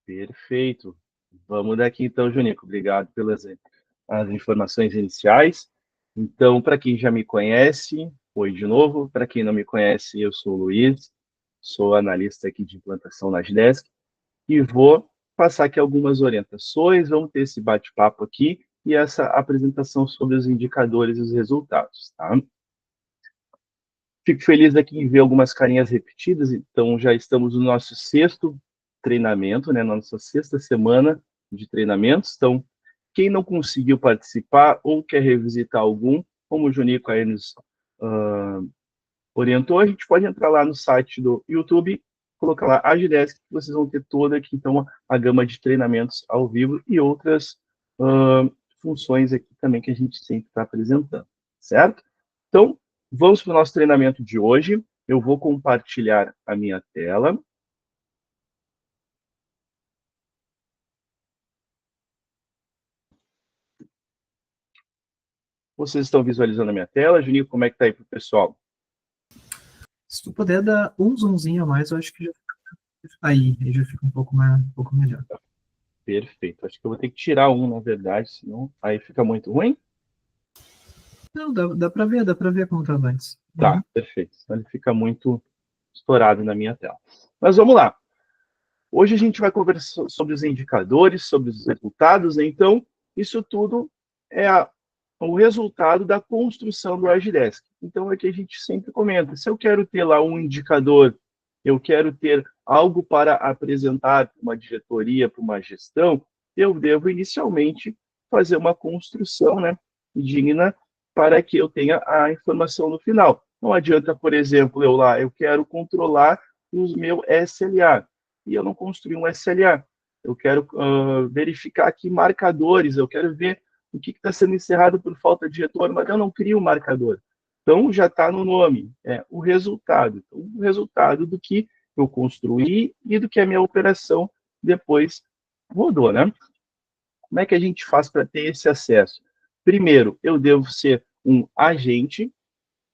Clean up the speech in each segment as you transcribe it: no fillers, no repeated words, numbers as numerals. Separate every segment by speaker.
Speaker 1: Perfeito. Vamos daqui então, Junico. Obrigado pelas as informações iniciais. Então, para quem já me conhece, oi de novo. Para quem não me conhece, eu sou o Luiz, sou analista aqui de implantação na Agidesk e vou passar aqui algumas orientações. Vamos ter esse bate-papo aqui e essa apresentação sobre os indicadores e os resultados, tá? Fico feliz aqui em ver algumas carinhas repetidas, então já estamos no nosso sexto treinamento, né, nossa sexta semana de treinamentos. Então, quem não conseguiu participar ou quer revisitar algum, como o Junico aí nos orientou, a gente pode entrar lá no site do YouTube, colocar lá Agidesk, que vocês vão ter toda aqui, então, a gama de treinamentos ao vivo e outras funções aqui também que a gente sempre está apresentando, certo? Então, vamos para o nosso treinamento de hoje. Eu vou compartilhar a minha tela. Vocês estão visualizando a minha tela? Juninho, como é que está aí para o pessoal?
Speaker 2: Se tu puder dar um zoomzinho a mais, eu acho que já fica aí já fica um pouco melhor.
Speaker 1: Perfeito. Acho que eu vou ter que tirar um, na verdade, senão aí fica muito ruim.
Speaker 2: Não, dá para ver como estava antes.
Speaker 1: Tá, perfeito. Então ele fica muito estourado na minha tela. Mas vamos lá. Hoje a gente vai conversar sobre os indicadores, sobre os resultados, né? Então, isso tudo é o resultado da construção do Agidesk. Então, é que a gente sempre comenta, se eu quero ter lá um indicador, eu quero ter algo para apresentar para uma diretoria, para uma gestão, eu devo inicialmente fazer uma construção, né, digna para que eu tenha a informação no final. Não adianta, por exemplo, eu quero controlar os meus SLA, e eu não construí um SLA. Eu quero verificar aqui marcadores, eu quero ver o que está sendo encerrado por falta de retorno, mas eu não crio um marcador. Então, já está no nome, é o resultado. Então, o resultado do que eu construí e do que a minha operação depois rodou, né? Como é que a gente faz para ter esse acesso? Primeiro, eu devo ser um agente,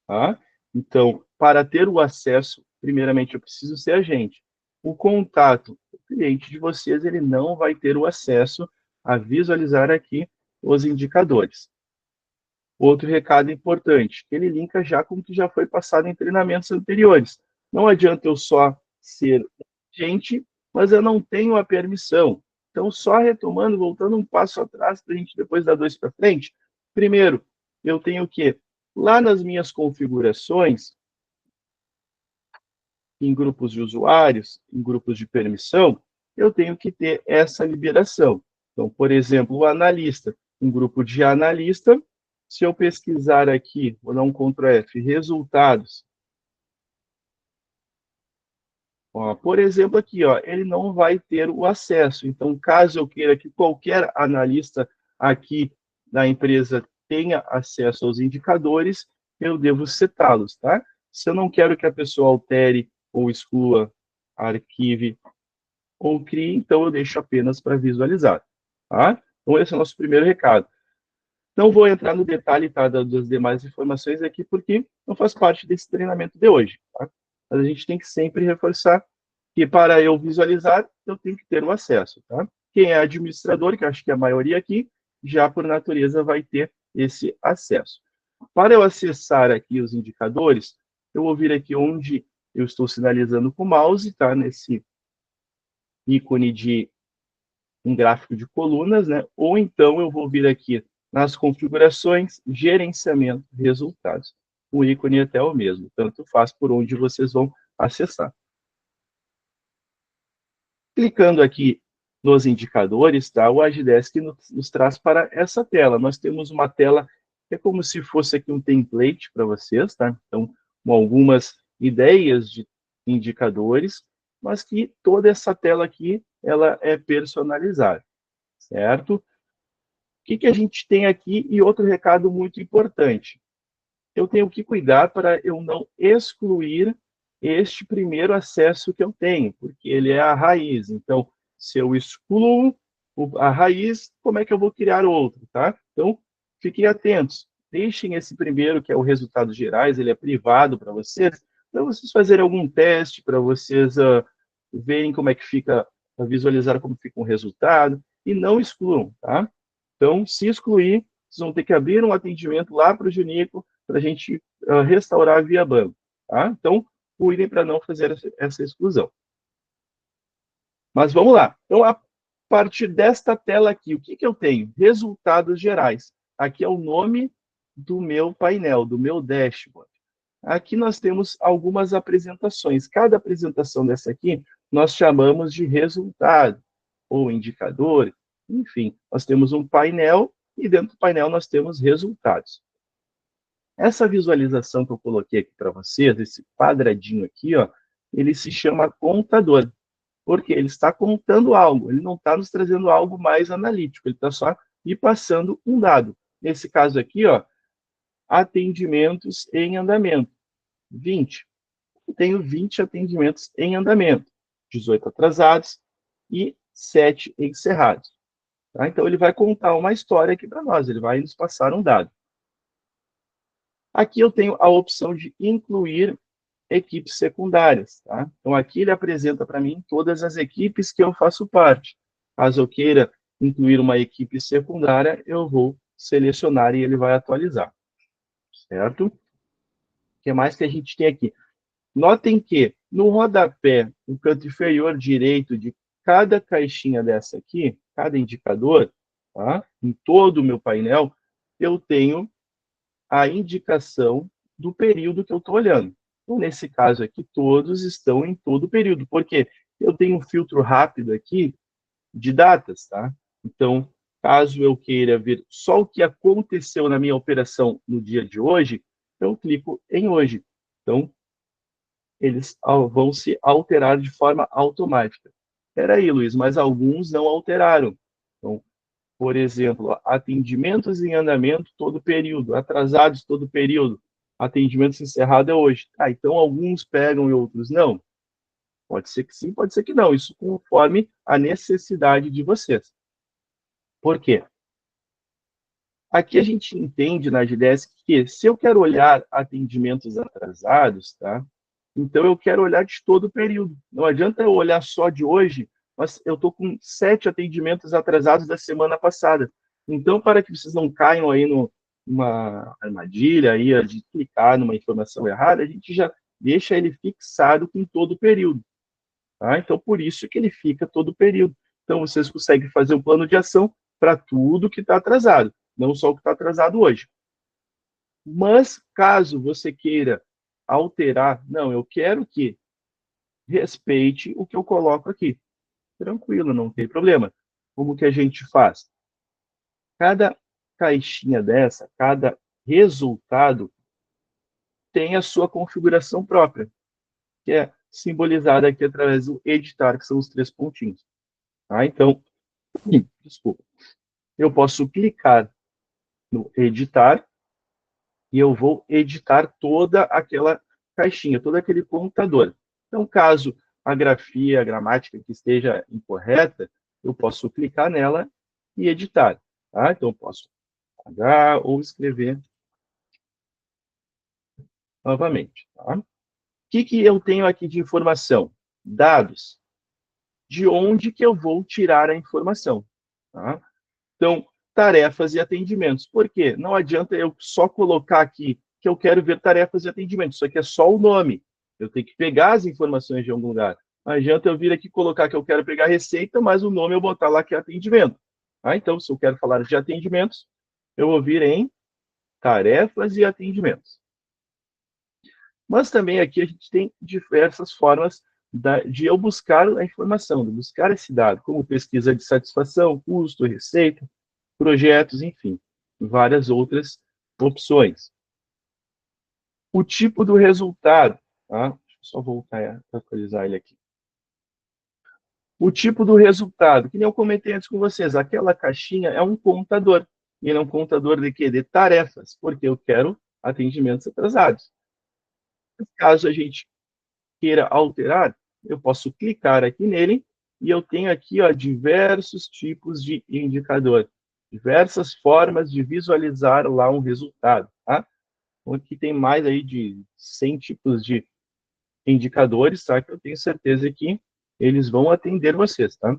Speaker 1: tá? Então, para ter o acesso, primeiramente eu preciso ser agente. O contato, o cliente de vocês, ele não vai ter o acesso a visualizar aqui os indicadores. Outro recado importante, ele linka já com o que já foi passado em treinamentos anteriores. Não adianta eu só ser agente, mas eu não tenho a permissão. Então, só retomando, voltando um passo atrás, para a gente depois dar dois para frente. Primeiro, eu tenho o quê? Lá nas minhas configurações, em grupos de usuários, em grupos de permissão, eu tenho que ter essa liberação. Então, por exemplo, o analista, um grupo de analista, se eu pesquisar aqui, vou dar um Ctrl F, resultados, ó, por exemplo, aqui, ó, ele não vai ter o acesso. Então, caso eu queira que qualquer analista aqui da empresa tenha acesso aos indicadores, eu devo setá-los, tá? Se eu não quero que a pessoa altere ou exclua, arquive ou crie, então eu deixo apenas para visualizar, tá? Então, esse é o nosso primeiro recado. Não vou entrar no detalhe, tá, das demais informações aqui, porque não faz parte desse treinamento de hoje, tá? Mas a gente tem que sempre reforçar que para eu visualizar, eu tenho que ter o acesso, tá? Quem é administrador, que eu acho que é a maioria aqui, já por natureza vai ter esse acesso. Para eu acessar aqui os indicadores, eu vou vir aqui onde eu estou sinalizando com o mouse, tá? Nesse ícone de um gráfico de colunas, né? Ou então eu vou vir aqui nas configurações, gerenciamento, resultados. O ícone é até o mesmo, tanto faz por onde vocês vão acessar. Clicando aqui nos indicadores, tá? O Agidesk nos traz para essa tela. Nós temos uma tela que é como se fosse aqui um template para vocês, tá? Então, com algumas ideias de indicadores, mas que toda essa tela aqui, ela é personalizada, certo? O que a gente tem aqui? E outro recado muito importante. Eu tenho que cuidar para eu não excluir este primeiro acesso que eu tenho, porque ele é a raiz. Então, se eu excluo a raiz, como é que eu vou criar outro, tá? Então, fiquem atentos. Deixem esse primeiro, que é o resultados gerais, ele é privado para vocês fazerem algum teste, para vocês verem como é que fica para visualizar como fica o resultado, e não excluam, tá? Então, se excluir, vocês vão ter que abrir um atendimento lá para o Junico para a gente restaurar via banco, tá? Então, cuidem para não fazer essa exclusão. Mas vamos lá. Então, a partir desta tela aqui, o que eu tenho? Resultados gerais. Aqui é o nome do meu painel, do meu dashboard. Aqui nós temos algumas apresentações. Cada apresentação dessa aqui, nós chamamos de resultado, ou indicador, enfim. Nós temos um painel, e dentro do painel nós temos resultados. Essa visualização que eu coloquei aqui para vocês, esse quadradinho aqui, ó, ele se chama contador. Porque ele está contando algo, ele não está nos trazendo algo mais analítico, ele está só me passando um dado. Nesse caso aqui, ó, atendimentos em andamento, 20. Eu tenho 20 atendimentos em andamento, 18 atrasados e 7 encerrados. Tá? Então, ele vai contar uma história aqui para nós, ele vai nos passar um dado. Aqui eu tenho a opção de incluir equipes secundárias, tá? Então, aqui ele apresenta para mim todas as equipes que eu faço parte. Caso eu queira incluir uma equipe secundária, eu vou selecionar e ele vai atualizar, certo? O que mais que a gente tem aqui? Notem que no rodapé, no canto inferior direito de cada caixinha dessa aqui, cada indicador, tá? Em todo o meu painel, eu tenho a indicação do período que eu estou olhando. Então, nesse caso aqui, todos estão em todo o período, porque eu tenho um filtro rápido aqui de datas, tá? Então, caso eu queira ver só o que aconteceu na minha operação no dia de hoje, eu clico em hoje. Então, eles vão se alterar de forma automática. Espera aí, Luiz, mas alguns não alteraram. Então, por exemplo, atendimentos em andamento todo período, atrasados todo período, atendimentos encerrados é hoje. Ah, então alguns pegam e outros não? Pode ser que sim, pode ser que não. Isso conforme a necessidade de vocês. Por quê? Aqui a gente entende na Agilesc que se eu quero olhar atendimentos atrasados, tá? Então eu quero olhar de todo o período. Não adianta eu olhar só de hoje, mas eu estou com 7 atendimentos atrasados da semana passada. Então, para que vocês não caiam aí numa armadilha aí de clicar numa informação errada, a gente já deixa ele fixado com todo o período. Tá? Então, por isso que ele fica todo o período. Então, vocês conseguem fazer um plano de ação para tudo que está atrasado, não só o que está atrasado hoje. Mas, caso você queira alterar, não, eu quero que respeite o que eu coloco aqui. Tranquilo, não tem problema. Como que a gente faz? Cada caixinha dessa, cada resultado tem a sua configuração própria, que é simbolizada aqui através do editar, que são os 3 pontinhos. Tá? Então, desculpa, eu posso clicar no editar e eu vou editar toda aquela caixinha, todo aquele computador. Então, caso a grafia, a gramática que esteja incorreta, eu posso clicar nela e editar. Tá? Então, eu posso apagar ou escrever novamente. Tá? O que eu tenho aqui de informação? Dados. De onde que eu vou tirar a informação? Tá? Então, tarefas e atendimentos. Por quê? Não adianta eu só colocar aqui que eu quero ver tarefas e atendimentos. Isso aqui é só o nome. Eu tenho que pegar as informações de algum lugar. Não adianta eu vir aqui colocar que eu quero pegar receita, mas o nome eu botar lá que é atendimento. Tá? Então, se eu quero falar de atendimentos, eu vou vir em tarefas e atendimentos. Mas também aqui a gente tem diversas formas de eu buscar a informação, de buscar esse dado, como pesquisa de satisfação, custo, receita, projetos, enfim, várias outras opções. O tipo do resultado, tá? Deixa eu só voltar a atualizar ele aqui. O tipo do resultado, que nem eu comentei antes com vocês, aquela caixinha é um contador. E ele é um contador de quê? De tarefas, porque eu quero atendimentos atrasados. Caso a gente queira alterar, eu posso clicar aqui nele e eu tenho aqui ó, diversos tipos de indicador, diversas formas de visualizar lá um resultado. Tá? Então, aqui tem mais aí de 100 tipos de indicadores, tá? Que eu tenho certeza que eles vão atender vocês, tá?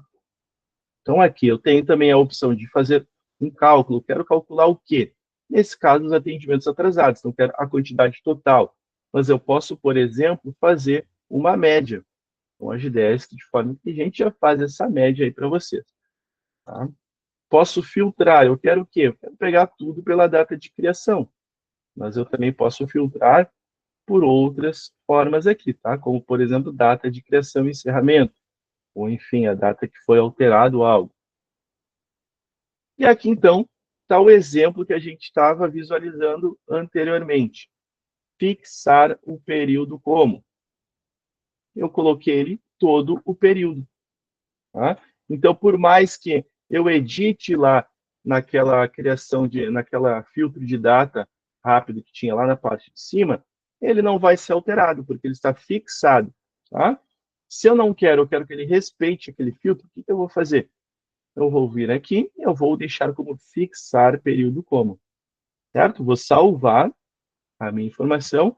Speaker 1: Então, aqui eu tenho também a opção de fazer um cálculo. Quero calcular o quê? Nesse caso, os atendimentos atrasados. Então, quero a quantidade total. Mas eu posso, por exemplo, fazer uma média com a Agdesk, de forma que a gente já faz essa média aí para vocês. Tá? Posso filtrar. Eu quero o quê? Eu quero pegar tudo pela data de criação. Mas eu também posso filtrar por outras formas aqui, tá? Como, por exemplo, data de criação e encerramento. Ou, enfim, a data que foi alterado algo. E aqui, então, está o exemplo que a gente estava visualizando anteriormente. Fixar o período como? Eu coloquei ele todo o período. Tá? Então, por mais que eu edite lá naquela criação, naquela filtro de data rápido que tinha lá na parte de cima, ele não vai ser alterado, porque ele está fixado. Tá? Se eu não quero, eu quero que ele respeite aquele filtro, o que eu vou fazer? Eu vou vir aqui, eu vou deixar como fixar período como, certo? Vou salvar a minha informação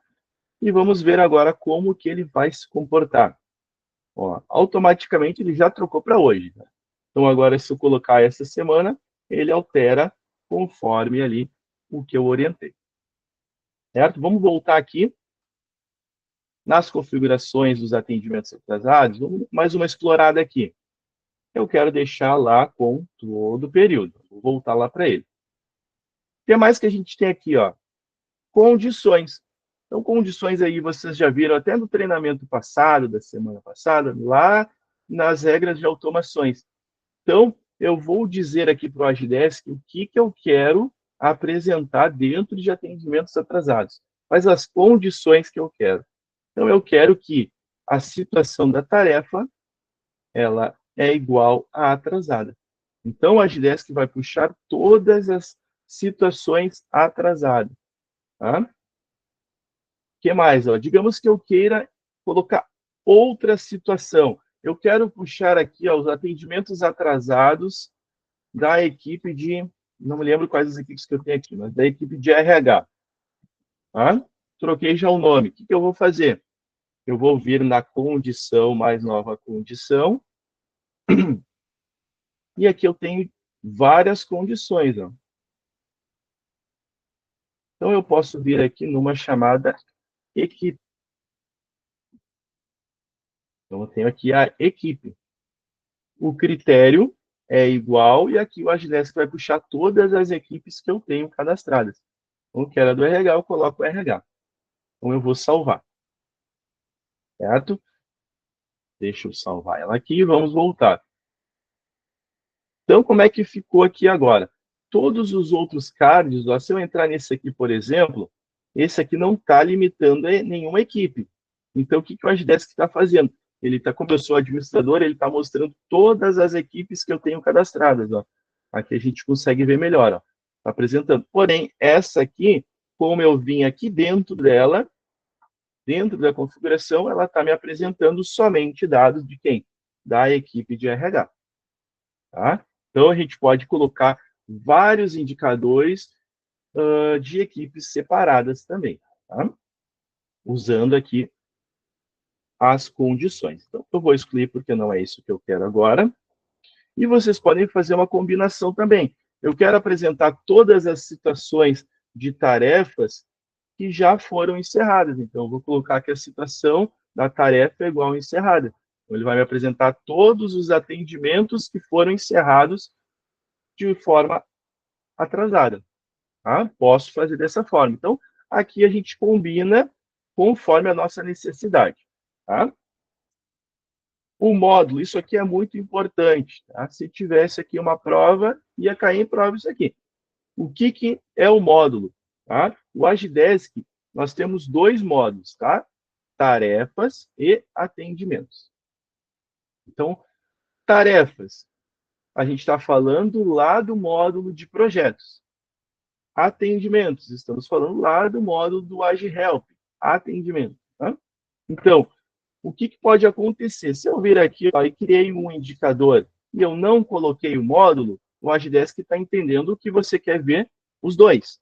Speaker 1: e vamos ver agora como que ele vai se comportar. Ó, automaticamente ele já trocou para hoje. Né? Então agora se eu colocar essa semana, ele altera conforme ali o que eu orientei. Certo? Vamos voltar aqui nas configurações dos atendimentos atrasados. Vamos mais uma explorada aqui. Eu quero deixar lá com todo o período. Vou voltar lá para ele. O que mais que a gente tem aqui? Ó? Condições. Então, condições aí vocês já viram até no treinamento passado, da semana passada, lá nas regras de automações. Então, eu vou dizer aqui para o Agdesk o que eu quero apresentar dentro de atendimentos atrasados. Quais as condições que eu quero. Então, eu quero que a situação da tarefa ela é igual à atrasada. Então, o Agdesk vai puxar todas as situações atrasadas. Tá? O que mais? Ó? Digamos que eu queira colocar outra situação. Eu quero puxar aqui ó, os atendimentos atrasados da equipe de... Não me lembro quais as equipes que eu tenho aqui, mas da equipe de RH. Tá? Troquei já o nome. O que eu vou fazer? Eu vou vir na condição, mais nova condição. E aqui eu tenho várias condições. Ó. Então, eu posso vir aqui numa chamada equipe. Então, eu tenho aqui a equipe. O critério é igual, e aqui o Agdesk vai puxar todas as equipes que eu tenho cadastradas. Então, que era do RH, eu coloco o RH. Então, eu vou salvar. Certo? Deixa eu salvar ela aqui e vamos voltar. Então, como é que ficou aqui agora? Todos os outros cards, ó, se eu entrar nesse aqui, por exemplo, esse aqui não está limitando nenhuma equipe. Então, o que o Agdesk está fazendo? Ele está, como eu sou administrador, ele está mostrando todas as equipes que eu tenho cadastradas. Ó. Aqui a gente consegue ver melhor. Ó. Tá apresentando. Porém, essa aqui, como eu vim aqui dentro dela, dentro da configuração, ela está me apresentando somente dados de quem? Da equipe de RH. Tá? Então, a gente pode colocar vários indicadores de equipes separadas também, tá? Usando aqui as condições. Então, eu vou excluir porque não é isso que eu quero agora. E vocês podem fazer uma combinação também. Eu quero apresentar todas as situações de tarefas que já foram encerradas. Então, eu vou colocar aqui a situação da tarefa igual encerrada. Então, ele vai me apresentar todos os atendimentos que foram encerrados de forma atrasada. Tá? Posso fazer dessa forma. Então, aqui a gente combina conforme a nossa necessidade. Tá? O módulo, isso aqui é muito importante. Tá? Se tivesse aqui uma prova, ia cair em prova isso aqui. O que é o módulo? Tá? O Agdesk, nós temos dois módulos, tá? Tarefas e atendimentos. Então, tarefas, a gente está falando lá do módulo de projetos. Atendimentos, estamos falando lá do módulo do AgiHelp, atendimento. Tá? Então, o que pode acontecer? Se eu vir aqui ó, e criei um indicador e eu não coloquei o módulo, o Agdesk está entendendo que você quer ver os dois,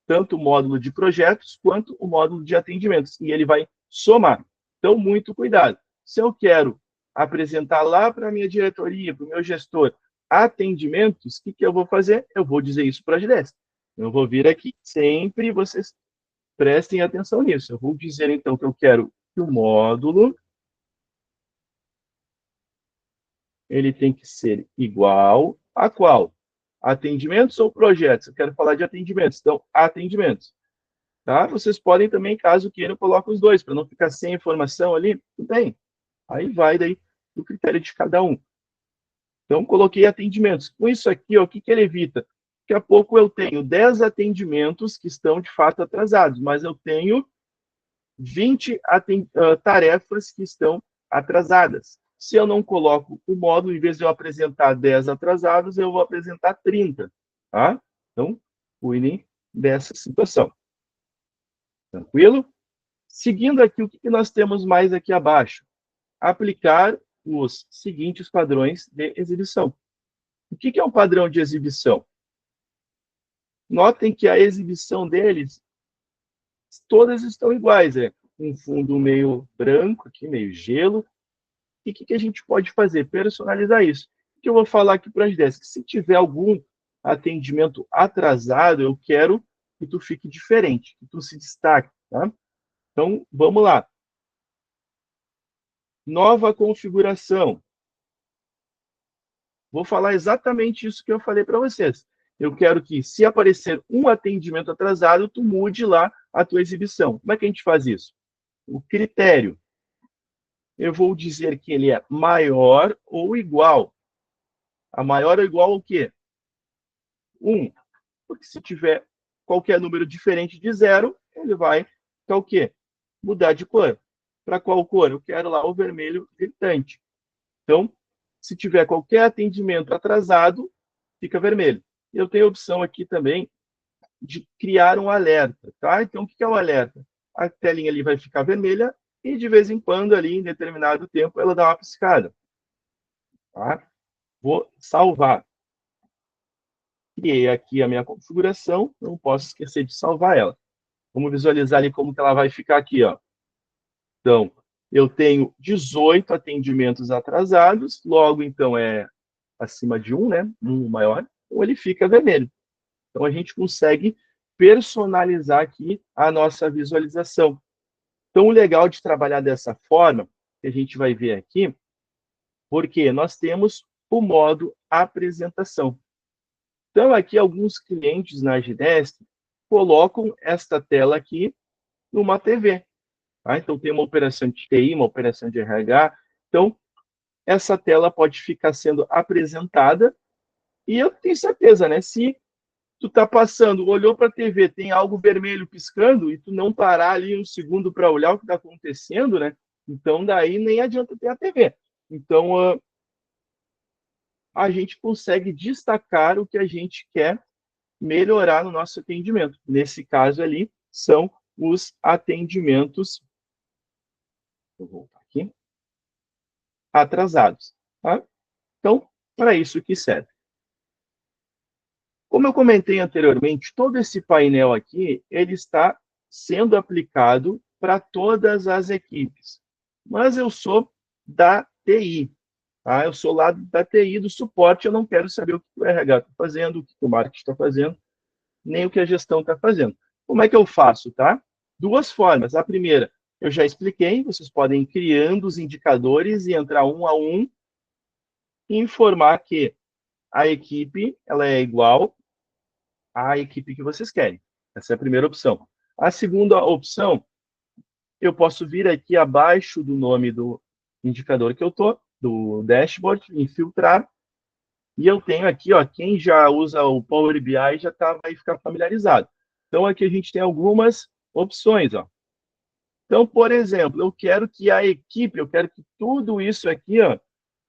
Speaker 1: tanto o módulo de projetos quanto o módulo de atendimentos, e ele vai somar. Então, muito cuidado. Se eu quero apresentar lá para a minha diretoria, para o meu gestor, atendimentos, o que eu vou fazer? Eu vou dizer isso para a GDS. Eu vou vir aqui, sempre vocês prestem atenção nisso. Eu vou dizer, então, que eu quero que o módulo ele tem que ser igual a qual? Atendimentos ou projetos? Eu quero falar de atendimentos. Então, atendimentos. Tá? Vocês podem também, caso queiram, colocar os dois, para não ficar sem informação ali. Tudo bem. Aí vai daí o critério de cada um. Então, coloquei atendimentos. Com isso aqui, ó, o que ele evita? Daqui a pouco eu tenho 10 atendimentos que estão, de fato, atrasados, mas eu tenho 20 tarefas que estão atrasadas. Se eu não coloco o módulo, em vez de eu apresentar 10 atrasados, eu vou apresentar 30. Tá? Então, cuidem dessa situação. Tranquilo? Seguindo aqui, o que nós temos mais aqui abaixo? Aplicar os seguintes padrões de exibição. O que é um padrão de exibição? Notem que a exibição deles, todas estão iguais. É um fundo meio branco, aqui meio gelo. E o que a gente pode fazer? Personalizar isso. O que eu vou falar aqui para as 10? Que se tiver algum atendimento atrasado, eu quero que tu fique diferente, que tu se destaque. Tá? Então, vamos lá. Nova configuração. Vou falar exatamente isso que eu falei para vocês. Eu quero que, se aparecer um atendimento atrasado, tu mude lá a tua exibição. Como é que a gente faz isso? O critério. Eu vou dizer que ele é maior ou igual. A maior ou igual ao quê? 1. Porque se tiver qualquer número diferente de 0, ele vai ficar o quê? Mudar de cor. Para qual cor? Eu quero lá o vermelho gritante. Então, se tiver qualquer atendimento atrasado, fica vermelho. Eu tenho a opção aqui também de criar um alerta, tá? Então, o que é o alerta? A telinha ali vai ficar vermelha e, de vez em quando, ali, em determinado tempo, ela dá uma piscada. Tá? Vou salvar. Criei aqui a minha configuração, não posso esquecer de salvar ela. Vamos visualizar ali como que ela vai ficar aqui, ó. Então, eu tenho 18 atendimentos atrasados, logo, então, é acima de 1, né? 1 maior, então ele fica vermelho. Então, a gente consegue personalizar aqui a nossa visualização. Então, o legal de trabalhar dessa forma, que a gente vai ver aqui, porque nós temos o modo apresentação. Então, aqui, alguns clientes na Agidestre colocam esta tela aqui numa TV. Tá? Então, tem uma operação de TI, uma operação de RH. Então, essa tela pode ficar sendo apresentada e eu tenho certeza, né? Se tu tá passando, olhou para a TV, tem algo vermelho piscando e tu não parar ali um segundo para olhar o que está acontecendo, né? Então, daí nem adianta ter a TV. Então, a gente consegue destacar o que a gente quer melhorar no nosso atendimento. Nesse caso ali, são os atendimentos, vou voltar aqui, atrasados. Tá? Então, para isso que serve. Como eu comentei anteriormente, todo esse painel aqui, ele está sendo aplicado para todas as equipes. Mas eu sou da TI, tá? Eu sou lá da TI, do suporte, eu não quero saber o que o RH está fazendo, o que o marketing está fazendo, nem o que a gestão está fazendo. Como é que eu faço, tá? Duas formas. A primeira, eu já expliquei, vocês podem ir criando os indicadores e entrar um a um e informar que a equipe ela é igual à equipe que vocês querem. Essa é a primeira opção. A segunda opção, eu posso vir aqui abaixo do nome do indicador que eu estou, do dashboard, infiltrar, e eu tenho aqui, ó, quem já usa o Power BI já vai ficar familiarizado. Então, aqui a gente tem algumas opções, ó. Então, por exemplo, eu quero que a equipe, eu quero que tudo isso aqui, ó,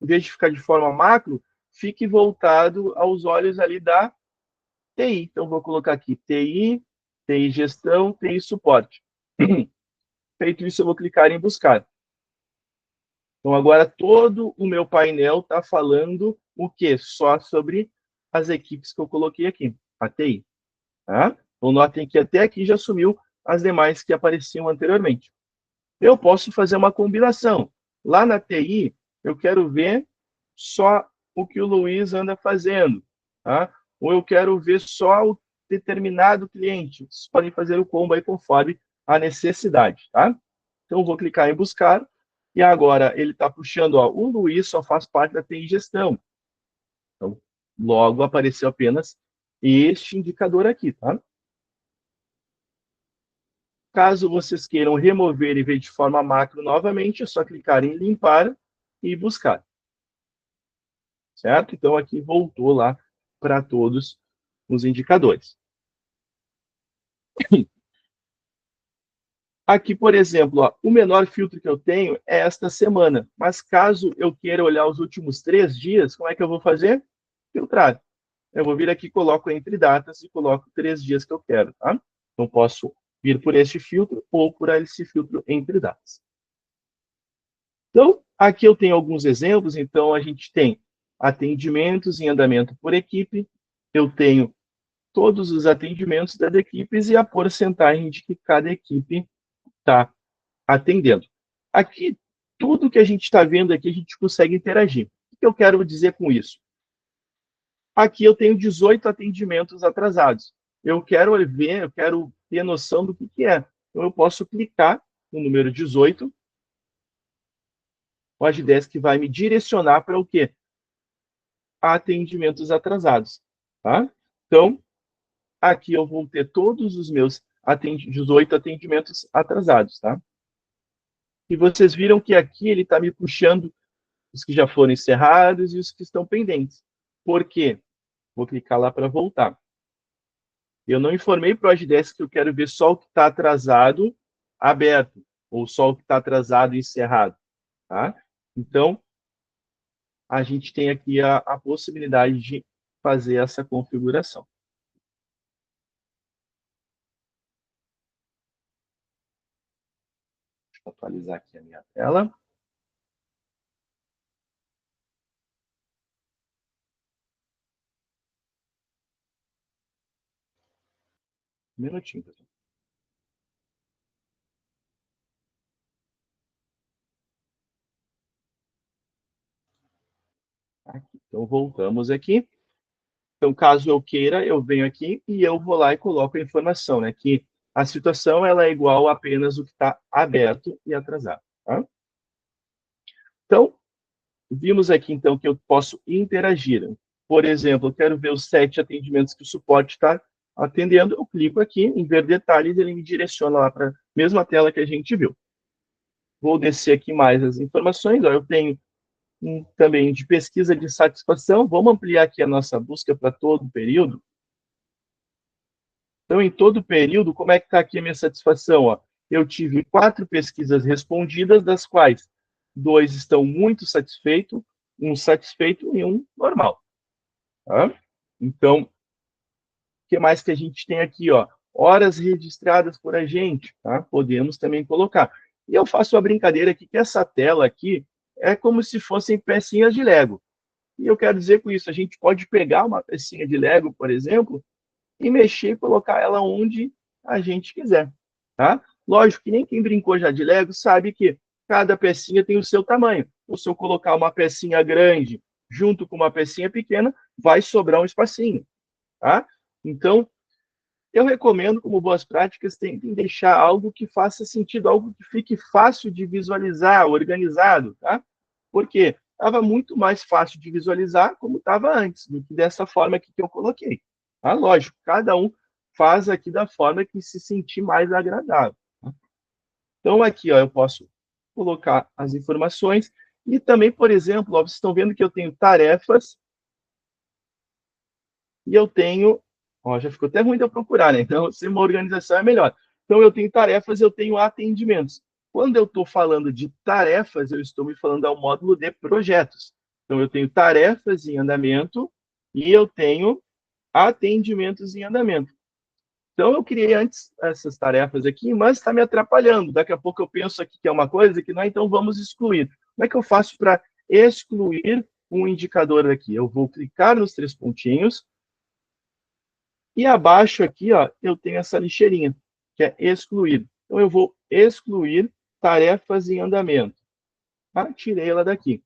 Speaker 1: em vez de ficar de forma macro, fique voltado aos olhos ali da TI. Então, vou colocar aqui TI, TI gestão, TI suporte. Feito isso, eu vou clicar em buscar. Então, agora todo o meu painel está falando o quê? Só sobre as equipes que eu coloquei aqui, a TI. Tá? Então, notem que até aqui já sumiu as demais que apareciam anteriormente. Eu posso fazer uma combinação. Lá na TI, eu quero ver só o que o Luiz anda fazendo, tá? Ou eu quero ver só o determinado cliente. Vocês podem fazer o combo aí conforme a necessidade, tá? Então, eu vou clicar em buscar, e agora ele está puxando, ó, o Luiz só faz parte da TI Gestão. Então, logo apareceu apenas este indicador aqui, tá? Caso vocês queiram remover e ver de forma macro novamente, é só clicar em limpar e buscar. Certo? Então, aqui voltou lá para todos os indicadores. Aqui, por exemplo, ó, o menor filtro que eu tenho é esta semana. Mas caso eu queira olhar os últimos 3 dias, como é que eu vou fazer? Filtrar. Eu vou vir aqui, coloco entre datas e coloco 3 dias que eu quero, tá? Então, posso vir por este filtro ou por esse filtro entre datas. Então, aqui eu tenho alguns exemplos. Então, a gente tem atendimentos em andamento por equipe. Eu tenho todos os atendimentos das equipes e a porcentagem de que cada equipe está atendendo. Aqui, tudo que a gente está vendo aqui, a gente consegue interagir. O que eu quero dizer com isso? Aqui eu tenho 18 atendimentos atrasados. Eu quero ver, eu quero ter noção do que é. Então, eu posso clicar no número 18, o Agidesk vai me direcionar para o quê? Atendimentos atrasados. Tá? Então, aqui eu vou ter todos os meus 18 atendimentos atrasados. Tá? E vocês viram que aqui ele está me puxando os que já foram encerrados e os que estão pendentes. Por quê? Vou clicar lá para voltar. Eu não informei para o Agidesk que eu quero ver só o que está atrasado aberto, ou só o que está atrasado encerrado. Tá? Então, a gente tem aqui a possibilidade de fazer essa configuração. Deixa eu atualizar aqui a minha tela. Um minutinho, pessoal. Aqui. Então, voltamos aqui. Então, caso eu queira, eu venho aqui e eu vou lá e coloco a informação, né? Que a situação ela é igual a apenas o que está aberto e atrasado. Tá? Então, vimos aqui, então, que eu posso interagir. Por exemplo, eu quero ver os 7 atendimentos que o suporte está atendendo, eu clico aqui em ver detalhes, ele me direciona lá para a mesma tela que a gente viu. Vou descer aqui mais as informações. Ó, eu tenho também de pesquisa de satisfação. Vamos ampliar aqui a nossa busca para todo o período. Então, em todo o período, como é que está aqui a minha satisfação? Ó, eu tive 4 pesquisas respondidas, das quais 2 estão muito satisfeitos, um satisfeito e um normal. Tá? Então, o que mais que a gente tem aqui? Ó? Horas registradas por a gente, tá? Podemos também colocar. E eu faço uma brincadeira aqui, que essa tela aqui é como se fossem pecinhas de Lego. E eu quero dizer com isso, a gente pode pegar uma pecinha de Lego, por exemplo, e mexer e colocar ela onde a gente quiser. Tá? Lógico que nem quem brincou já de Lego sabe que cada pecinha tem o seu tamanho. Ou se eu colocar uma pecinha grande junto com uma pecinha pequena, vai sobrar um espacinho. Tá? Então, eu recomendo, como boas práticas, tentem deixar algo que faça sentido, algo que fique fácil de visualizar, organizado. Tá? Porque estava muito mais fácil de visualizar como estava antes, do que dessa forma aqui que eu coloquei. Tá? Lógico, cada um faz aqui da forma que se sentir mais agradável. Tá? Então, aqui ó, eu posso colocar as informações e também, por exemplo, ó, vocês estão vendo que eu tenho tarefas e eu tenho... Ó, já ficou até ruim de eu procurar, né? Então, se uma organização é melhor. Então, eu tenho tarefas, eu tenho atendimentos. Quando eu estou falando de tarefas, eu estou me falando ao módulo de projetos. Então, eu tenho tarefas em andamento e eu tenho atendimentos em andamento. Então, eu criei antes essas tarefas aqui, mas está me atrapalhando. Daqui a pouco eu penso aqui que é uma coisa que não é, então vamos excluir. Como é que eu faço para excluir um indicador aqui? Eu vou clicar nos 3 pontinhos e abaixo aqui, ó, eu tenho essa lixeirinha, que é excluir. Então, eu vou excluir tarefas em andamento. Tirei ela daqui.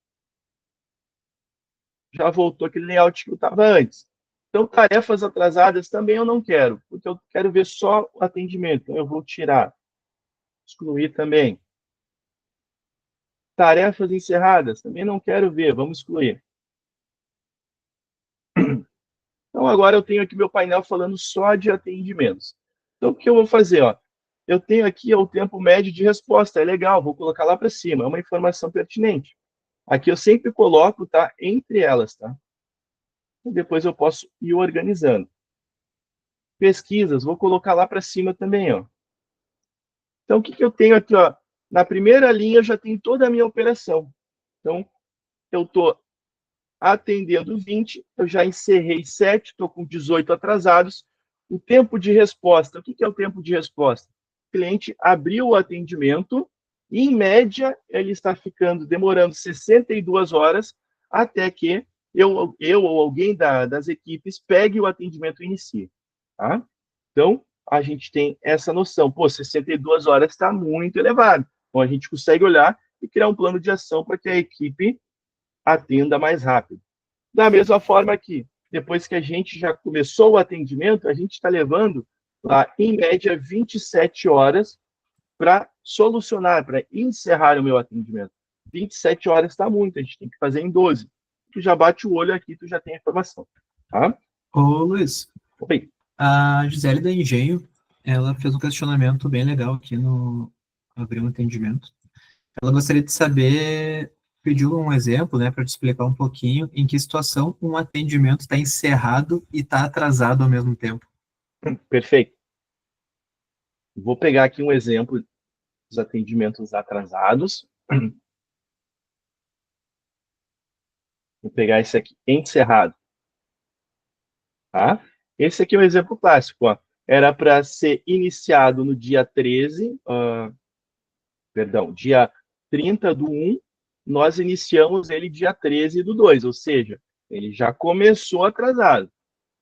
Speaker 1: já voltou aquele layout que eu estava antes. Então, tarefas atrasadas também eu não quero, porque eu quero ver só o atendimento. Então, eu vou tirar, excluir também. Tarefas encerradas, também não quero ver, vamos excluir. Então, agora eu tenho aqui meu painel falando só de atendimentos. Então, o que eu vou fazer? Ó? Eu tenho aqui o tempo médio de resposta, é legal, vou colocar lá para cima, é uma informação pertinente. Aqui eu sempre coloco, tá, entre elas, tá? E depois eu posso ir organizando. Pesquisas, vou colocar lá para cima também, ó. Então, o que eu tenho aqui, ó? Na primeira linha, eu já tenho toda a minha operação. Então, eu estou atendendo 20, eu já encerrei 7, estou com 18 atrasados. O tempo de resposta, o que é o tempo de resposta? O cliente abriu o atendimento e, em média, ele está demorando 62 horas até que eu ou alguém das equipes pegue o atendimento e inicie. Tá? Então, a gente tem essa noção. Pô, 62 horas está muito elevado. Então, a gente consegue olhar e criar um plano de ação para que a equipe atenda mais rápido. Da mesma forma que, depois que a gente já começou o atendimento, a gente está levando lá, em média, 27 horas para solucionar, para encerrar o meu atendimento. 27 horas está muito, a gente tem que fazer em 12. Tu já bate o olho aqui, tu já tem a informação. Tá?
Speaker 2: Ô, Luiz,
Speaker 1: Oi.
Speaker 2: a Gisele da Engenho, ela fez um questionamento bem legal aqui no Abrir um Atendimento. Ela gostaria de saber, pediu um exemplo, né, para te explicar um pouquinho em que situação um atendimento está encerrado e está atrasado ao mesmo tempo.
Speaker 1: Perfeito. Vou pegar aqui um exemplo dos atendimentos atrasados. Vou pegar esse aqui, encerrado. Tá? Esse aqui é um exemplo clássico. Ó. Era para ser iniciado no dia 13, dia 30 do 1, nós iniciamos ele dia 13 do 2, ou seja, ele já começou atrasado.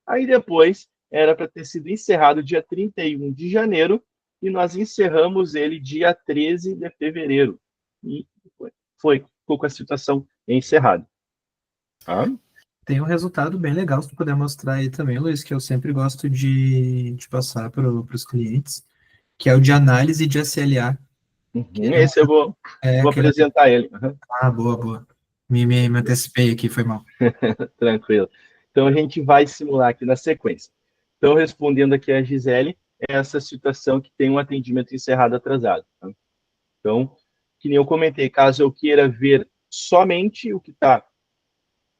Speaker 1: Aí depois era para ter sido encerrado dia 31 de janeiro e nós encerramos ele dia 13 de fevereiro. E ficou com a situação encerrada. Tá?
Speaker 2: Tem um resultado bem legal, se tu puder mostrar aí também, Luiz, que eu sempre gosto de passar para os clientes, que é o de análise de SLA.
Speaker 1: Uhum, esse eu vou
Speaker 2: Aquele...
Speaker 1: apresentar ele. Uhum.
Speaker 2: Ah, boa, boa. Me antecipei aqui, foi mal.
Speaker 1: Tranquilo. Então, a gente vai simular aqui na sequência. Então, respondendo aqui a Gisele, é essa situação que tem um atendimento encerrado atrasado. Tá? Então, que nem eu comentei, caso eu queira ver somente o que está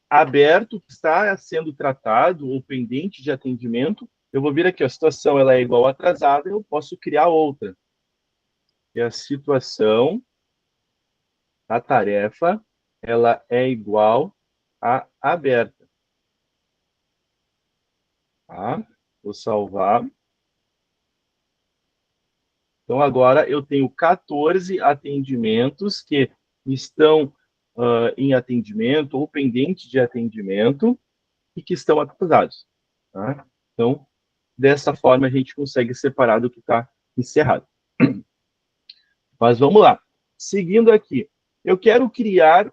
Speaker 1: aberto, o que está sendo tratado ou pendente de atendimento, eu vou vir aqui, a situação ela é igual a atrasada, eu posso criar outra. E a situação, a tarefa, ela é igual a aberta. Tá? Vou salvar. Então, agora eu tenho 14 atendimentos que estão em atendimento ou pendentes de atendimento e que estão atrasados. Tá? Então, dessa forma, a gente consegue separar do que está encerrado. Mas vamos lá. Seguindo aqui, eu quero criar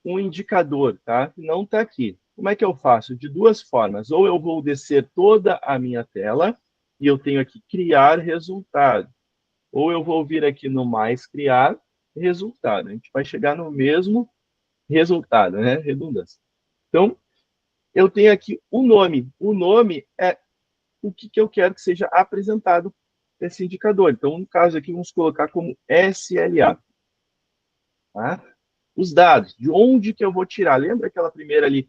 Speaker 1: um indicador, tá? Que não está aqui. Como é que eu faço? De duas formas. Ou eu vou descer toda a minha tela e eu tenho aqui criar resultado. Ou eu vou vir aqui no mais criar resultado. A gente vai chegar no mesmo resultado, né? Redundância. Então, eu tenho aqui o nome. O nome é o que eu quero que seja apresentado nesse indicador. Então, no caso aqui, vamos colocar como SLA. Tá? Os dados, de onde que eu vou tirar? Lembra aquela primeira ali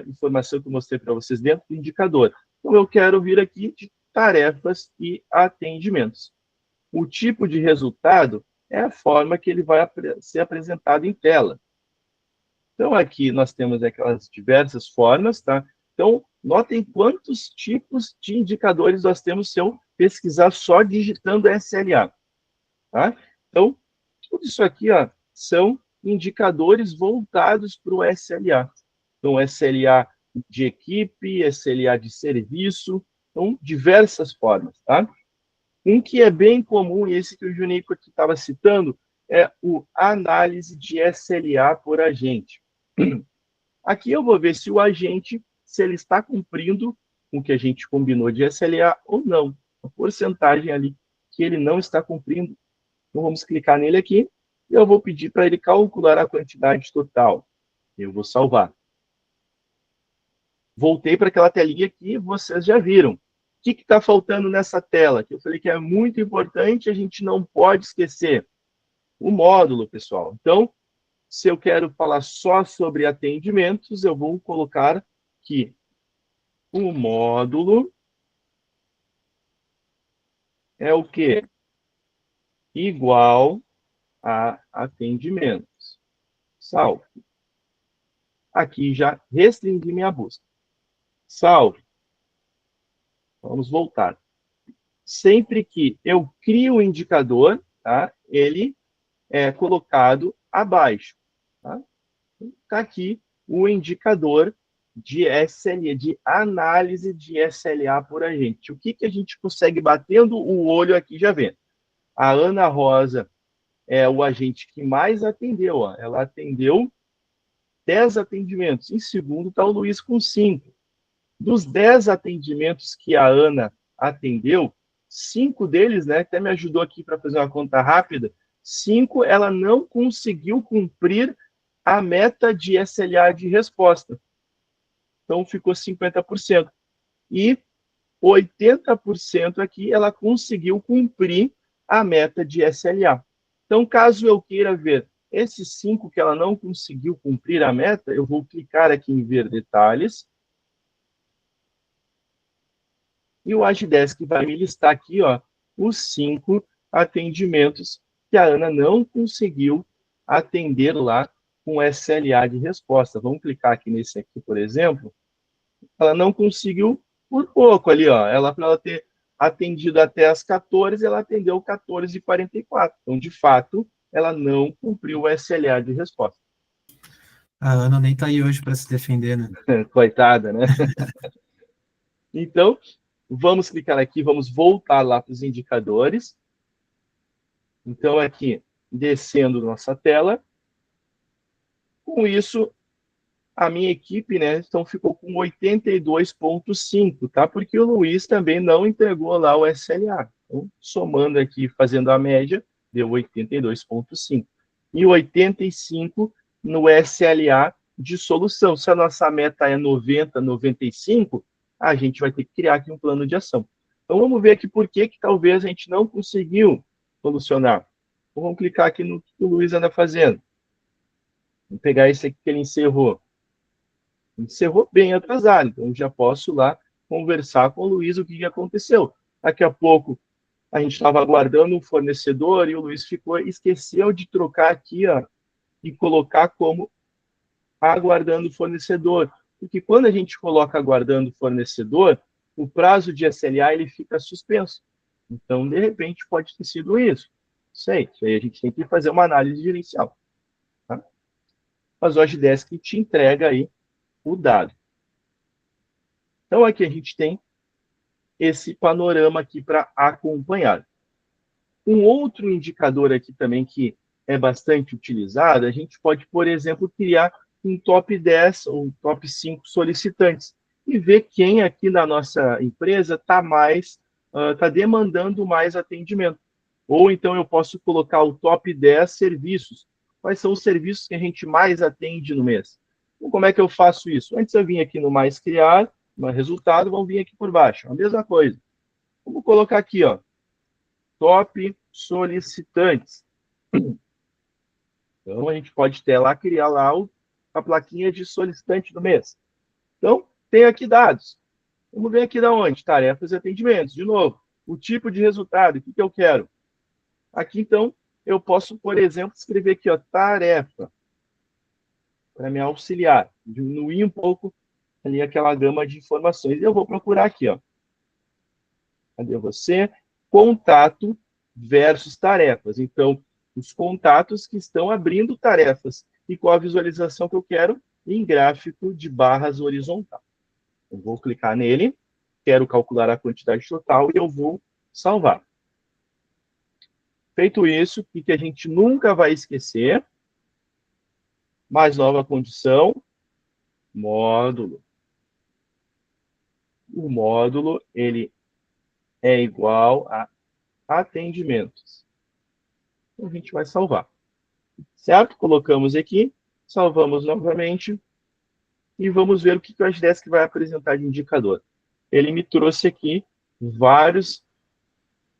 Speaker 1: informação que eu mostrei para vocês dentro do indicador? Então, eu quero vir aqui de tarefas e atendimentos. O tipo de resultado é a forma que ele vai ser apresentado em tela. Então, aqui nós temos aquelas diversas formas, tá? Então, notem quantos tipos de indicadores nós temos se eu pesquisar só digitando SLA. Tá? Então, tudo isso aqui ó, são indicadores voltados para o SLA. Então, SLA de equipe, SLA de serviço, então, diversas formas. Tá? Um que é bem comum, e esse que o Junico aqui estava citando, é o análise de SLA por agente. Aqui eu vou ver se o agente, se ele está cumprindo com o que a gente combinou de SLA ou não. A porcentagem ali que ele não está cumprindo. Então, vamos clicar nele aqui e eu vou pedir para ele calcular a quantidade total. Eu vou salvar. Voltei para aquela telinha que vocês já viram. O que está faltando nessa tela? Que eu falei que é muito importante, a gente não pode esquecer. O módulo, pessoal. Então, se eu quero falar só sobre atendimentos, eu vou colocar que o módulo é o quê? Igual a atendimentos. Salve. Aqui já restringi minha busca. Salve. Vamos voltar. Sempre que eu crio o indicador, tá? Ele é colocado abaixo. Tá? Está aqui o indicador de SLA, de análise de SLA por agente. O que, que a gente consegue batendo o olho aqui já vendo? A Ana Rosa é o agente que mais atendeu. Ó. Ela atendeu 10 atendimentos. Em segundo está o Luiz com 5. Dos 10 atendimentos que a Ana atendeu, 5 deles, né, até me ajudou aqui para fazer uma conta rápida, 5 ela não conseguiu cumprir a meta de SLA de resposta. Então, ficou 50%. E 80% aqui ela conseguiu cumprir a meta de SLA. Então, caso eu queira ver esses 5 que ela não conseguiu cumprir a meta, eu vou clicar aqui em ver detalhes. E o Agdesk vai me listar aqui, ó, os 5 atendimentos que a Ana não conseguiu atender lá com SLA de resposta. Vamos clicar aqui nesse aqui, por exemplo. Ela não conseguiu por pouco ali, ó. Para ela ter atendido até as 14, ela atendeu 14h44. Então, de fato, ela não cumpriu o SLA de resposta.
Speaker 2: A Ana nem está aí hoje para se defender, né?
Speaker 1: Coitada, né? Então, vamos clicar aqui, vamos voltar lá para os indicadores. Então, aqui, descendo nossa tela. Com isso, a minha equipe, né, então ficou com 82,5, tá? Porque o Luiz também não entregou lá o SLA. Então, somando aqui, fazendo a média, deu 82,5. E 85 no SLA de solução. Se a nossa meta é 90, 95, a gente vai ter que criar aqui um plano de ação. Então, vamos ver aqui por que talvez a gente não conseguiu solucionar. Então, vamos clicar aqui no que o Luiz anda fazendo. Vou pegar esse aqui que ele encerrou. Encerrou bem atrasado, então já posso lá conversar com o Luiz o que aconteceu. Daqui a pouco a gente estava aguardando um fornecedor e o Luiz esqueceu de trocar aqui, ó, e colocar como aguardando o fornecedor. Porque quando a gente coloca aguardando o fornecedor, o prazo de SLA ele fica suspenso. Então, de repente, pode ter sido isso. Isso aí a gente tem que fazer uma análise gerencial. Tá? Mas o Agdesk te entrega aí o dado. Então, aqui a gente tem esse panorama aqui para acompanhar. Um outro indicador aqui também que é bastante utilizado, a gente pode, por exemplo, criar um top 10 ou um top 5 solicitantes e ver quem aqui na nossa empresa está demandando mais atendimento. Ou então eu posso colocar o top 10 serviços. Quais são os serviços que a gente mais atende no mês? Então, como é que eu faço isso? Antes eu vim aqui no mais criar, no resultado, vamos vir aqui por baixo. A mesma coisa. Vamos colocar aqui, ó, top solicitantes. Então, a gente pode ter lá, criar lá a plaquinha de solicitante do mês. Então, tem aqui dados. Vamos ver aqui da onde? Tarefas e atendimentos. De novo, o tipo de resultado, o que eu quero? Aqui, então, eu posso, por exemplo, escrever aqui, ó, tarefa, para me auxiliar, diminuir um pouco ali aquela gama de informações. E eu vou procurar aqui, ó. Cadê você? Contato versus tarefas. Então, os contatos que estão abrindo tarefas. E qual a visualização que eu quero? Em gráfico de barras horizontal. Eu vou clicar nele, quero calcular a quantidade total e eu vou salvar. Feito isso, o que a gente nunca vai esquecer? Mais nova condição. módulo. O módulo, ele é igual a atendimentos. Então, a gente vai salvar. Certo? Colocamos aqui, salvamos novamente e vamos ver o que o Agidesk vai apresentar de indicador. Ele me trouxe aqui vários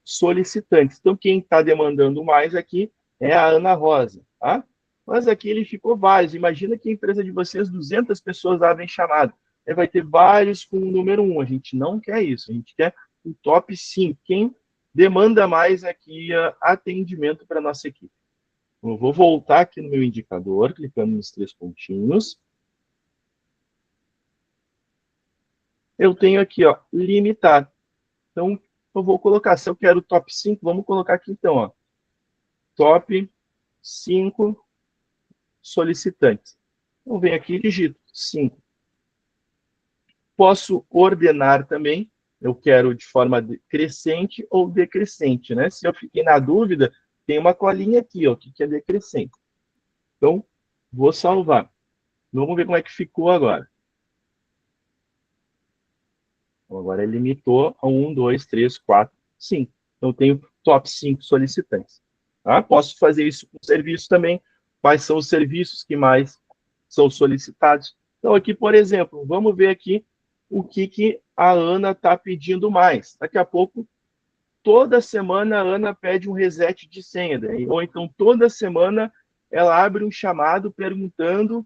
Speaker 1: solicitantes. Então, quem está demandando mais aqui é a Ana Rosa, tá? Mas aqui ele ficou vários. Imagina que a empresa de vocês, 200 pessoas abrem chamada. Aí vai ter vários com o número 1. A gente não quer isso. A gente quer o top 5. Quem demanda mais aqui atendimento para a nossa equipe. Então, eu vou voltar aqui no meu indicador, clicando nos 3 pontinhos. Eu tenho aqui, ó, limitar. Então, eu vou colocar, se eu quero top 5, vamos colocar aqui então, ó, top 5 solicitantes. Então, venho aqui e digito 5. Posso ordenar também, eu quero de forma crescente ou decrescente, né? Se eu fiquei na dúvida, tem uma colinha aqui, ó, que é decrescente. Então, vou salvar. Vamos ver como é que ficou agora. Então, agora ele limitou a 1, 2, 3, 4, 5. Então, eu tenho top 5 solicitantes. Tá? Posso fazer isso com serviço também. Quais são os serviços que mais são solicitados? Então, aqui, por exemplo, vamos ver aqui o que a Ana está pedindo mais. Daqui a pouco, toda semana, a Ana pede um reset de senha. Ou então, toda semana, ela abre um chamado perguntando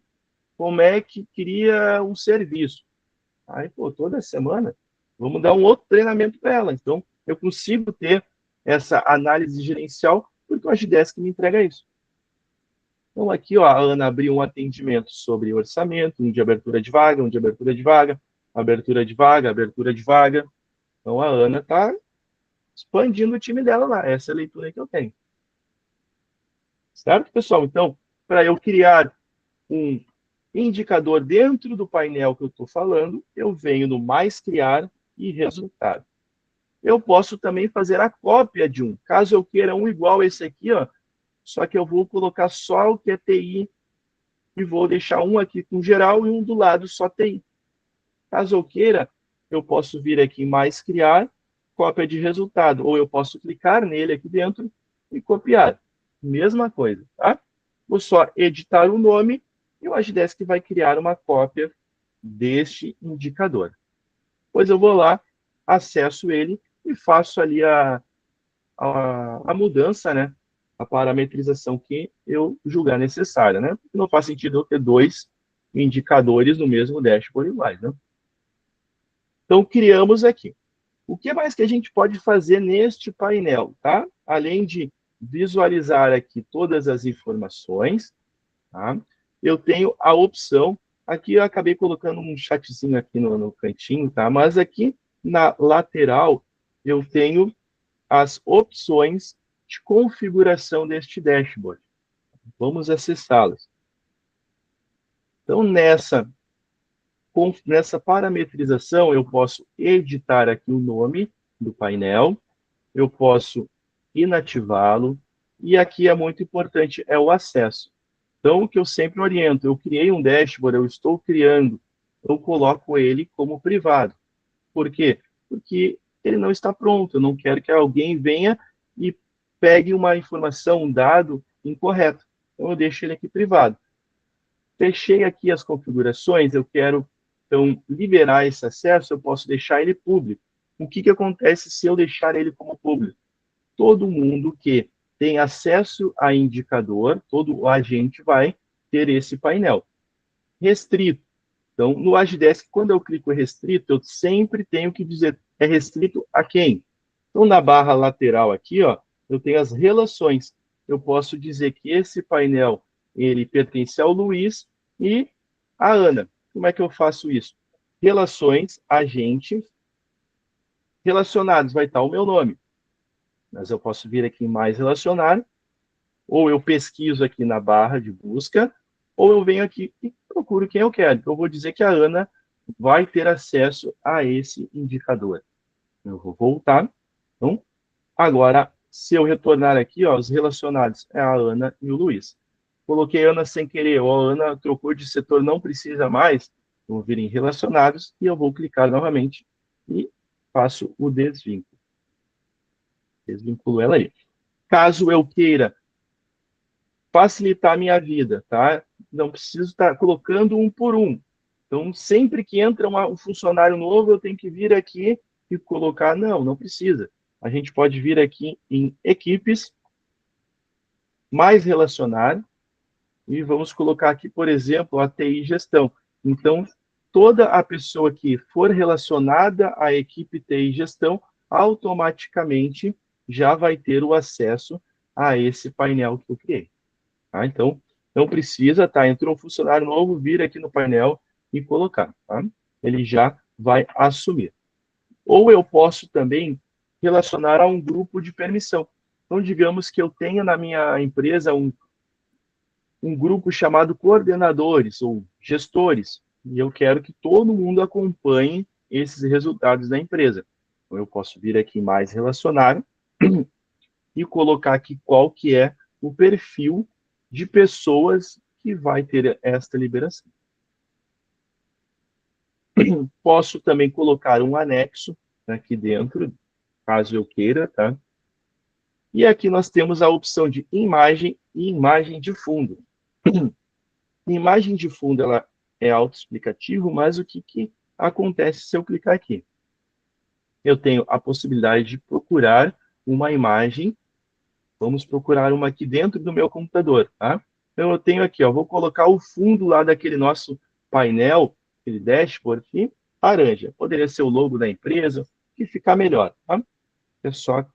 Speaker 1: como é que cria um serviço. Aí, pô, toda semana, vamos dar um outro treinamento para ela. Então, eu consigo ter essa análise gerencial, porque o Agidesk me entrega isso. Então, aqui, ó, a Ana abriu um atendimento sobre orçamento, um de abertura de vaga, um de abertura de vaga, abertura de vaga, abertura de vaga. Então, a Ana está expandindo o time dela lá. Essa é a leitura que eu tenho. Certo, pessoal? Então, para eu criar um indicador dentro do painel que eu estou falando, eu venho no mais criar e resultado. Eu posso também fazer a cópia de um. Caso eu queira um igual a esse aqui, ó, só que eu vou colocar só o que é TI e vou deixar um aqui com geral e um do lado só TI. Caso eu queira, eu posso vir aqui em mais criar, cópia de resultado, ou eu posso clicar nele aqui dentro e copiar. Mesma coisa, tá? Vou só editar o nome e o Agidesk vai criar uma cópia deste indicador. Depois eu vou lá, acesso ele e faço ali a mudança, né? A parametrização que eu julgar necessária, né? Não faz sentido eu ter 2 indicadores no mesmo dashboard iguais, né? Então, criamos aqui. O que mais que a gente pode fazer neste painel, tá? Além de visualizar aqui todas as informações, tá? Eu tenho a opção, aqui eu acabei colocando um chatzinho aqui no cantinho, tá? Mas aqui na lateral eu tenho as opções de configuração deste dashboard. Vamos acessá-las. Então, nessa parametrização, eu posso editar aqui o nome do painel, eu posso inativá-lo, e aqui é muito importante, é o acesso. Então, o que eu sempre oriento, eu criei um dashboard, eu estou criando, eu coloco ele como privado. Por quê? Porque ele não está pronto, eu não quero que alguém venha e pegue uma informação, um dado incorreto. Então, eu deixo ele aqui privado. Fechei aqui as configurações, eu quero, então, liberar esse acesso, eu posso deixar ele público. O que acontece se eu deixar ele como público? Todo mundo que tem acesso a indicador, todo agente vai ter esse painel. Restrito. Então, no Agidesk, quando eu clico restrito, eu sempre tenho que dizer, é restrito a quem? Então, na barra lateral aqui, ó, eu tenho as relações. Eu posso dizer que esse painel, ele pertence ao Luiz e à Ana. Como é que eu faço isso? Relações, agente, relacionados, vai estar o meu nome. Mas eu posso vir aqui em mais relacionar, ou eu pesquiso aqui na barra de busca, ou eu venho aqui e procuro quem eu quero. Eu vou dizer que a Ana vai ter acesso a esse indicador. Eu vou voltar. Então, agora, se eu retornar aqui, ó, os relacionados é a Ana e o Luiz. Coloquei Ana sem querer, ou a Ana trocou de setor, não precisa mais. Vou vir em relacionados e eu vou clicar novamente e faço o desvínculo. Desvinculo ela aí. Caso eu queira facilitar a minha vida, tá? Não preciso estar colocando um por um. Então, sempre que entra um funcionário novo, eu tenho que vir aqui e colocar. Não, não precisa. A gente pode vir aqui em equipes, mais relacionar, e vamos colocar aqui, por exemplo, a TI gestão. Então, toda a pessoa que for relacionada à equipe TI gestão, automaticamente já vai ter o acesso a esse painel que eu criei. Tá? Então, não precisa, tá? Entrou um funcionário novo, vir aqui no painel e colocar, tá? Ele já vai assumir. Ou eu posso também relacionar a um grupo de permissão. Então, digamos que eu tenha na minha empresa um grupo chamado coordenadores ou gestores, e eu quero que todo mundo acompanhe esses resultados da empresa. Então, eu posso vir aqui em mais relacionar e colocar aqui qual que é o perfil de pessoas que vai ter esta liberação. Posso também colocar um anexo aqui dentro, caso eu queira, tá? E aqui nós temos a opção de imagem e imagem de fundo. Imagem de fundo, ela é autoexplicativo, mas o que acontece se eu clicar aqui? Eu tenho a possibilidade de procurar uma imagem. Vamos procurar uma aqui dentro do meu computador, tá? Então, eu tenho aqui, ó, vou colocar o fundo lá daquele nosso painel, aquele dashboard aqui, laranja. Poderia ser o logo da empresa, que ficar melhor, tá? É só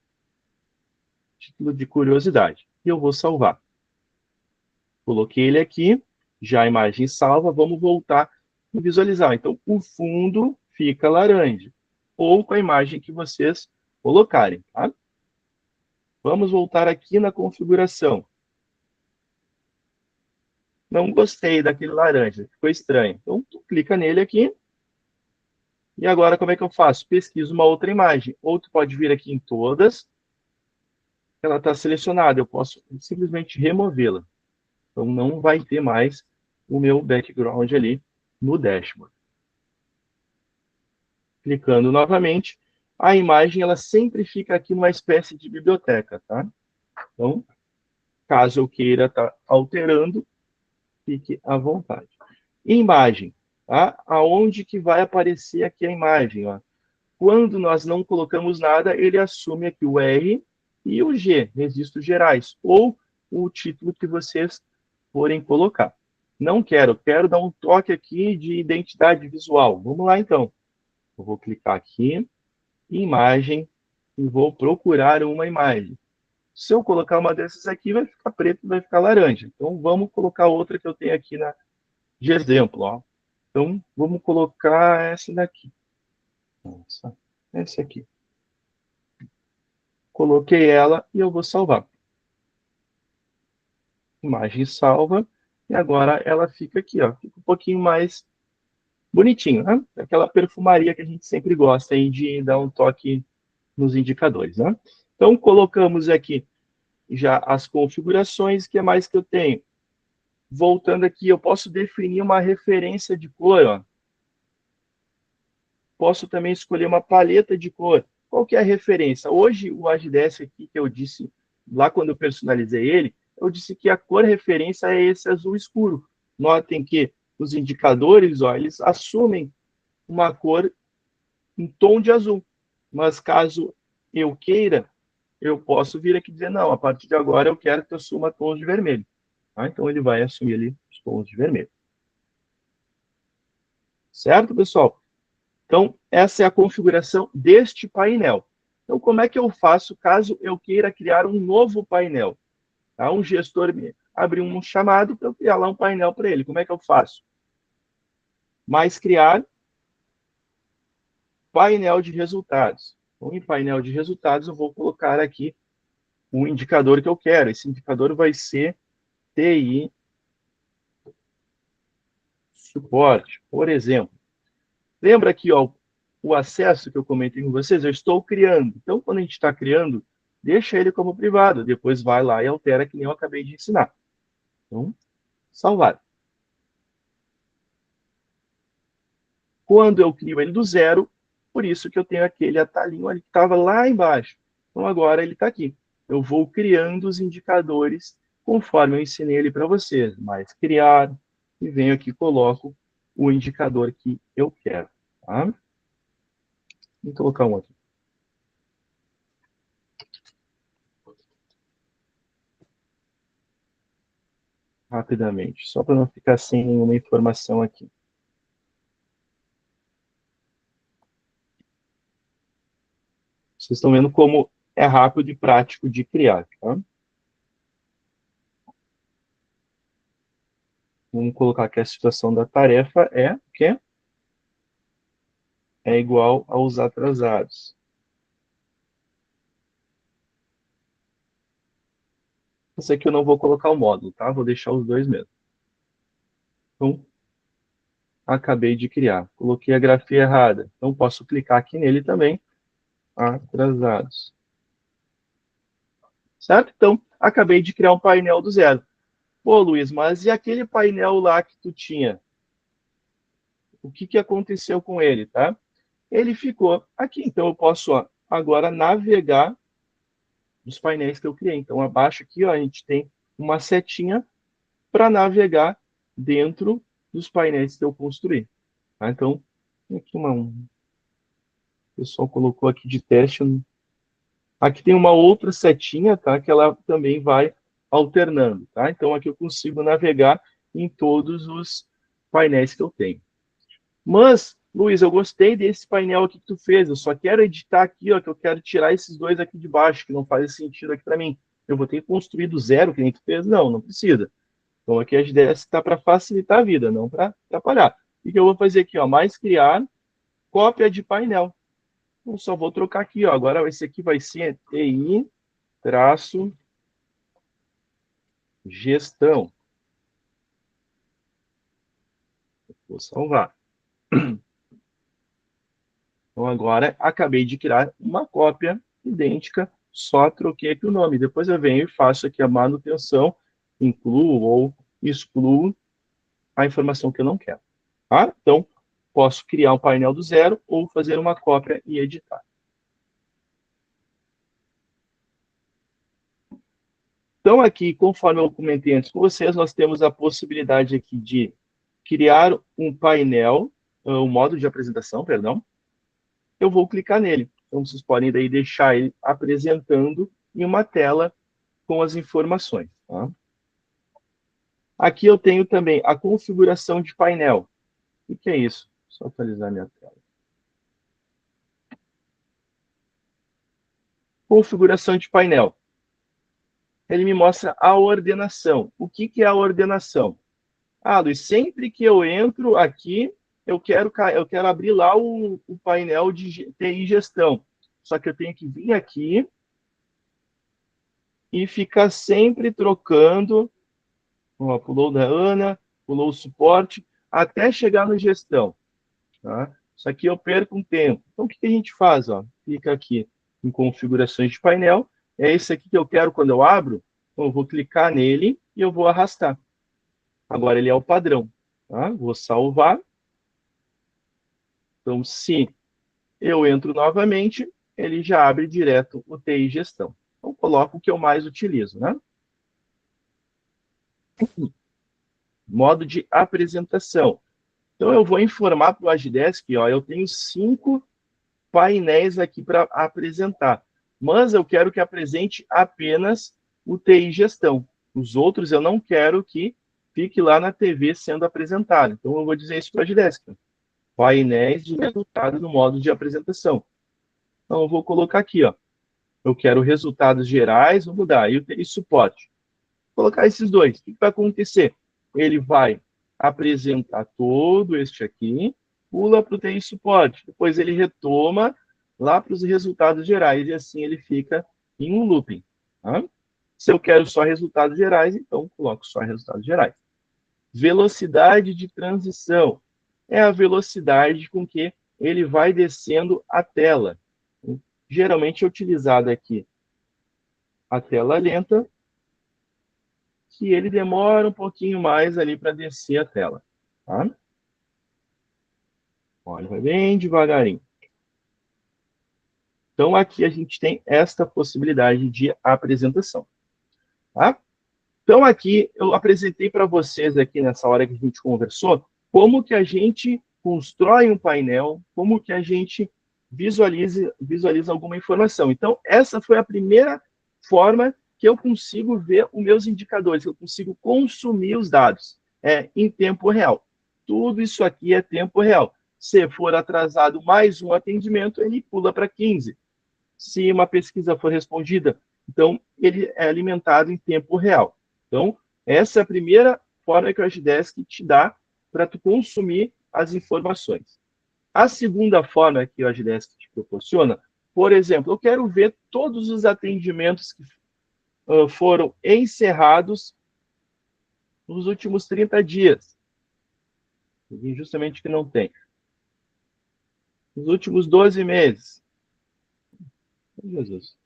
Speaker 1: título de curiosidade. E eu vou salvar. Coloquei ele aqui, já a imagem salva, vamos voltar e visualizar. Então, o fundo fica laranja, ou com a imagem que vocês colocarem, tá? Vamos voltar aqui na configuração. Não gostei daquele laranja, ficou estranho. Então, tu clica nele aqui. E agora, como é que eu faço? Pesquiso uma outra imagem. Ou tu pode vir aqui em todas. Ela está selecionada. Eu posso simplesmente removê-la. Então, não vai ter mais o meu background ali no dashboard. Clicando novamente, a imagem ela sempre fica aqui numa espécie de biblioteca, tá? Então, caso eu queira estar alterando, fique à vontade. Imagem, tá? Aonde que vai aparecer aqui a imagem, ó? Quando nós não colocamos nada, ele assume aqui o R e o G, registros gerais, ou o título que vocês forem colocar. Não quero dar um toque aqui de identidade visual. Vamos lá, então. Eu vou clicar aqui, imagem, e vou procurar uma imagem. Se eu colocar uma dessas aqui, vai ficar preto e vai ficar laranja. Então, vamos colocar outra que eu tenho aqui de exemplo. Ó. Então, vamos colocar essa daqui. Essa aqui. Coloquei ela e eu vou salvar. Imagem salva. E agora ela fica aqui, ó. Fica um pouquinho mais bonitinho, né? Aquela perfumaria que a gente sempre gosta aí de dar um toque nos indicadores, né? Então, colocamos aqui já as configurações. O que mais que eu tenho? Voltando aqui, eu posso definir uma referência de cor, ó. Posso também escolher uma paleta de cor. Qual que é a referência? Hoje, o Agidesk aqui, que eu disse, lá quando eu personalizei ele, eu disse que a cor referência é esse azul escuro. Notem que os indicadores, ó, eles assumem uma cor em tom de azul. Mas caso eu queira, eu posso vir aqui e dizer, não, a partir de agora eu quero que eu assuma tons de vermelho. Tá? Então, ele vai assumir ali os tons de vermelho. Certo, pessoal? Então, essa é a configuração deste painel. Então, como é que eu faço caso eu queira criar um novo painel? Tá? Um gestor me abre um chamado para eu criar lá um painel para ele. Como é que eu faço? Mais criar painel de resultados. Então, em painel de resultados, eu vou colocar aqui o indicador que eu quero. Esse indicador vai ser TI suporte, por exemplo. Lembra aqui, ó, o acesso que eu comentei com vocês? Eu estou criando. Então, quando a gente está criando, deixa ele como privado. Depois vai lá e altera, que nem eu acabei de ensinar. Então, salvar. Quando eu crio ele do zero, por isso que eu tenho aquele atalhinho ali que estava lá embaixo. Então, agora ele está aqui. Eu vou criando os indicadores conforme eu ensinei ele para vocês. Mais criar, e venho aqui e coloco o indicador que eu quero. Tá? Vou colocar um aqui. Rapidamente, só para não ficar sem nenhuma informação aqui. Vocês estão vendo como é rápido e prático de criar. Tá? Vamos colocar que a situação da tarefa é o quê? É igual aos atrasados. Esse aqui eu não vou colocar o módulo, tá? Vou deixar os dois mesmo. Então, acabei de criar. Coloquei a grafia errada. Então, posso clicar aqui nele também. Atrasados. Certo? Então, acabei de criar um painel do zero. Pô, Luiz, mas e aquele painel lá que tu tinha? O que aconteceu com ele, tá? Ele ficou aqui. Então, eu posso agora navegar nos painéis que eu criei. Então, abaixo aqui, ó, a gente tem uma setinha para navegar dentro dos painéis que eu construí. Tá? Então, aqui o pessoal colocou aqui de teste. Aqui tem uma outra setinha, tá? Que ela também vai alternando, tá? Então, aqui eu consigo navegar em todos os painéis que eu tenho. Mas, Luiz, eu gostei desse painel aqui que tu fez. Eu só quero editar aqui, ó, que eu quero tirar esses dois aqui de baixo, que não faz sentido aqui para mim. Eu vou ter que construir do zero, que nem tu fez? Não, não precisa. Então, aqui a GDS está para facilitar a vida, não para atrapalhar. O que eu vou fazer aqui? Ó, mais criar, cópia de painel. Eu só vou trocar aqui. Ó. Agora, esse aqui vai ser TI-gestão. Vou salvar. Então, agora, acabei de criar uma cópia idêntica, só troquei aqui o nome. Depois eu venho e faço aqui a manutenção, incluo ou excluo a informação que eu não quero. Tá? Então, posso criar um painel do zero ou fazer uma cópia e editar. Então, aqui, conforme eu comentei antes com vocês, nós temos a possibilidade aqui de criar um painel, um modo de apresentação, perdão. Eu vou clicar nele. Então, vocês podem daí deixar ele apresentando em uma tela com as informações. Tá? Aqui eu tenho também a configuração de painel. O que é isso? Só atualizar minha tela. Configuração de painel. Ele me mostra a ordenação. O que é a ordenação? Ah, Luiz, sempre que eu entro aqui, eu quero abrir lá o painel de TI gestão. Só que eu tenho que vir aqui e ficar sempre trocando. Ó, pulou da Ana, pulou o suporte, até chegar no gestão. Tá? Isso aqui eu perco um tempo. Então, o que a gente faz? Ó? Clica aqui em configurações de painel. É esse aqui que eu quero quando eu abro. Então, eu vou clicar nele e eu vou arrastar. Agora ele é o padrão. Tá? Vou salvar. Então, se eu entro novamente, ele já abre direto o TI Gestão. Então, coloco o que eu mais utilizo. Né? Modo de apresentação. Então, eu vou informar para o Agidesk, ó, eu tenho 5 painéis aqui para apresentar, mas eu quero que apresente apenas o TI Gestão. Os outros eu não quero que fique lá na TV sendo apresentado. Então, eu vou dizer isso para o Agidesk. Painéis de resultado no modo de apresentação. Então, eu vou colocar aqui, ó. Eu quero resultados gerais, vou mudar, e o TI Suporte. Vou colocar esses dois. O que vai acontecer? Ele vai apresentar todo este aqui, pula para o TI Suporte, depois ele retoma lá para os resultados gerais, e assim ele fica em um looping. Tá? Se eu quero só resultados gerais, então coloco só resultados gerais. Velocidade de transição é a velocidade com que ele vai descendo a tela. Geralmente é utilizada aqui a tela lenta, que ele demora um pouquinho mais ali para descer a tela. Tá? Olha, vai bem devagarinho. Então, aqui a gente tem esta possibilidade de apresentação. Tá? Então, aqui eu apresentei para vocês, aqui nessa hora que a gente conversou, como que a gente constrói um painel, como que a gente visualiza alguma informação. Então, essa foi a primeira forma que eu consigo ver os meus indicadores, que eu consigo consumir os dados em tempo real. Tudo isso aqui é tempo real. Se for atrasado mais um atendimento, ele pula para 15. Se uma pesquisa for respondida, então ele é alimentado em tempo real. Então, essa é a primeira forma que o Agidesk te dá para tu consumir as informações. A segunda forma que o Agidesk te proporciona, por exemplo, eu quero ver todos os atendimentos que foram encerrados nos últimos 30 dias. Justamente que não tem. Nos últimos 12 meses. Jesus.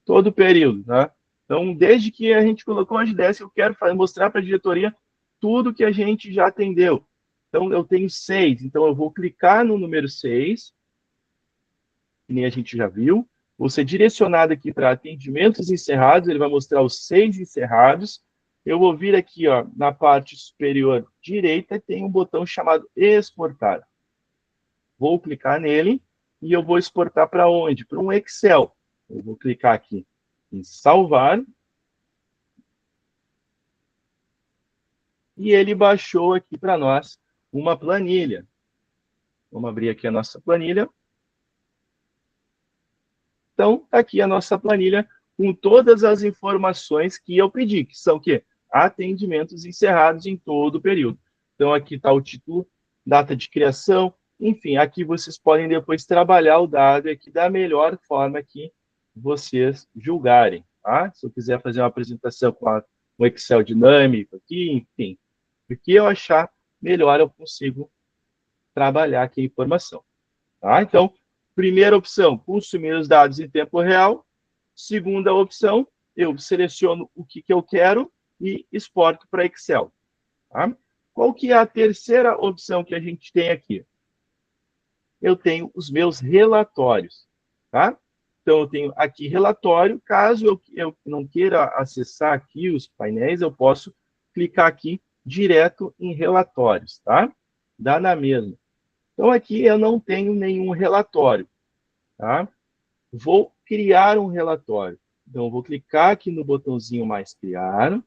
Speaker 1: Todo o período, tá? Então, desde que a gente colocou a Agidesk, eu quero mostrar para a diretoria tudo que a gente já atendeu. Então, eu tenho 6. Então, eu vou clicar no número 6, que nem a gente já viu. Vou ser direcionado aqui para atendimentos encerrados. Ele vai mostrar os 6 encerrados. Eu vou vir aqui, ó, na parte superior direita, tem um botão chamado exportar. Vou clicar nele e eu vou exportar para onde? Para um Excel. Eu vou clicar aqui em salvar. E ele baixou aqui para nós uma planilha. Vamos abrir aqui a nossa planilha. Então, aqui a nossa planilha com todas as informações que eu pedi, que são o quê? Atendimentos encerrados em todo o período. Então, aqui está o título, data de criação, enfim, aqui vocês podem depois trabalhar o dado aqui da melhor forma que vocês julgarem. Tá? Se eu quiser fazer uma apresentação com um Excel dinâmico aqui, enfim, o que eu achar melhor, eu consigo trabalhar aqui a informação. Tá? Então, primeira opção, consumir os dados em tempo real. Segunda opção, eu seleciono o que eu quero e exporto para Excel. Tá? Qual que é a terceira opção que a gente tem aqui? Eu tenho os meus relatórios. Tá? Então, eu tenho aqui relatório. Caso eu não queira acessar aqui os painéis, eu posso clicar aqui direto em relatórios. Tá? Dá na mesma. Então, aqui eu não tenho nenhum relatório. Tá? Vou criar um relatório. Então, eu vou clicar aqui no botãozinho mais criar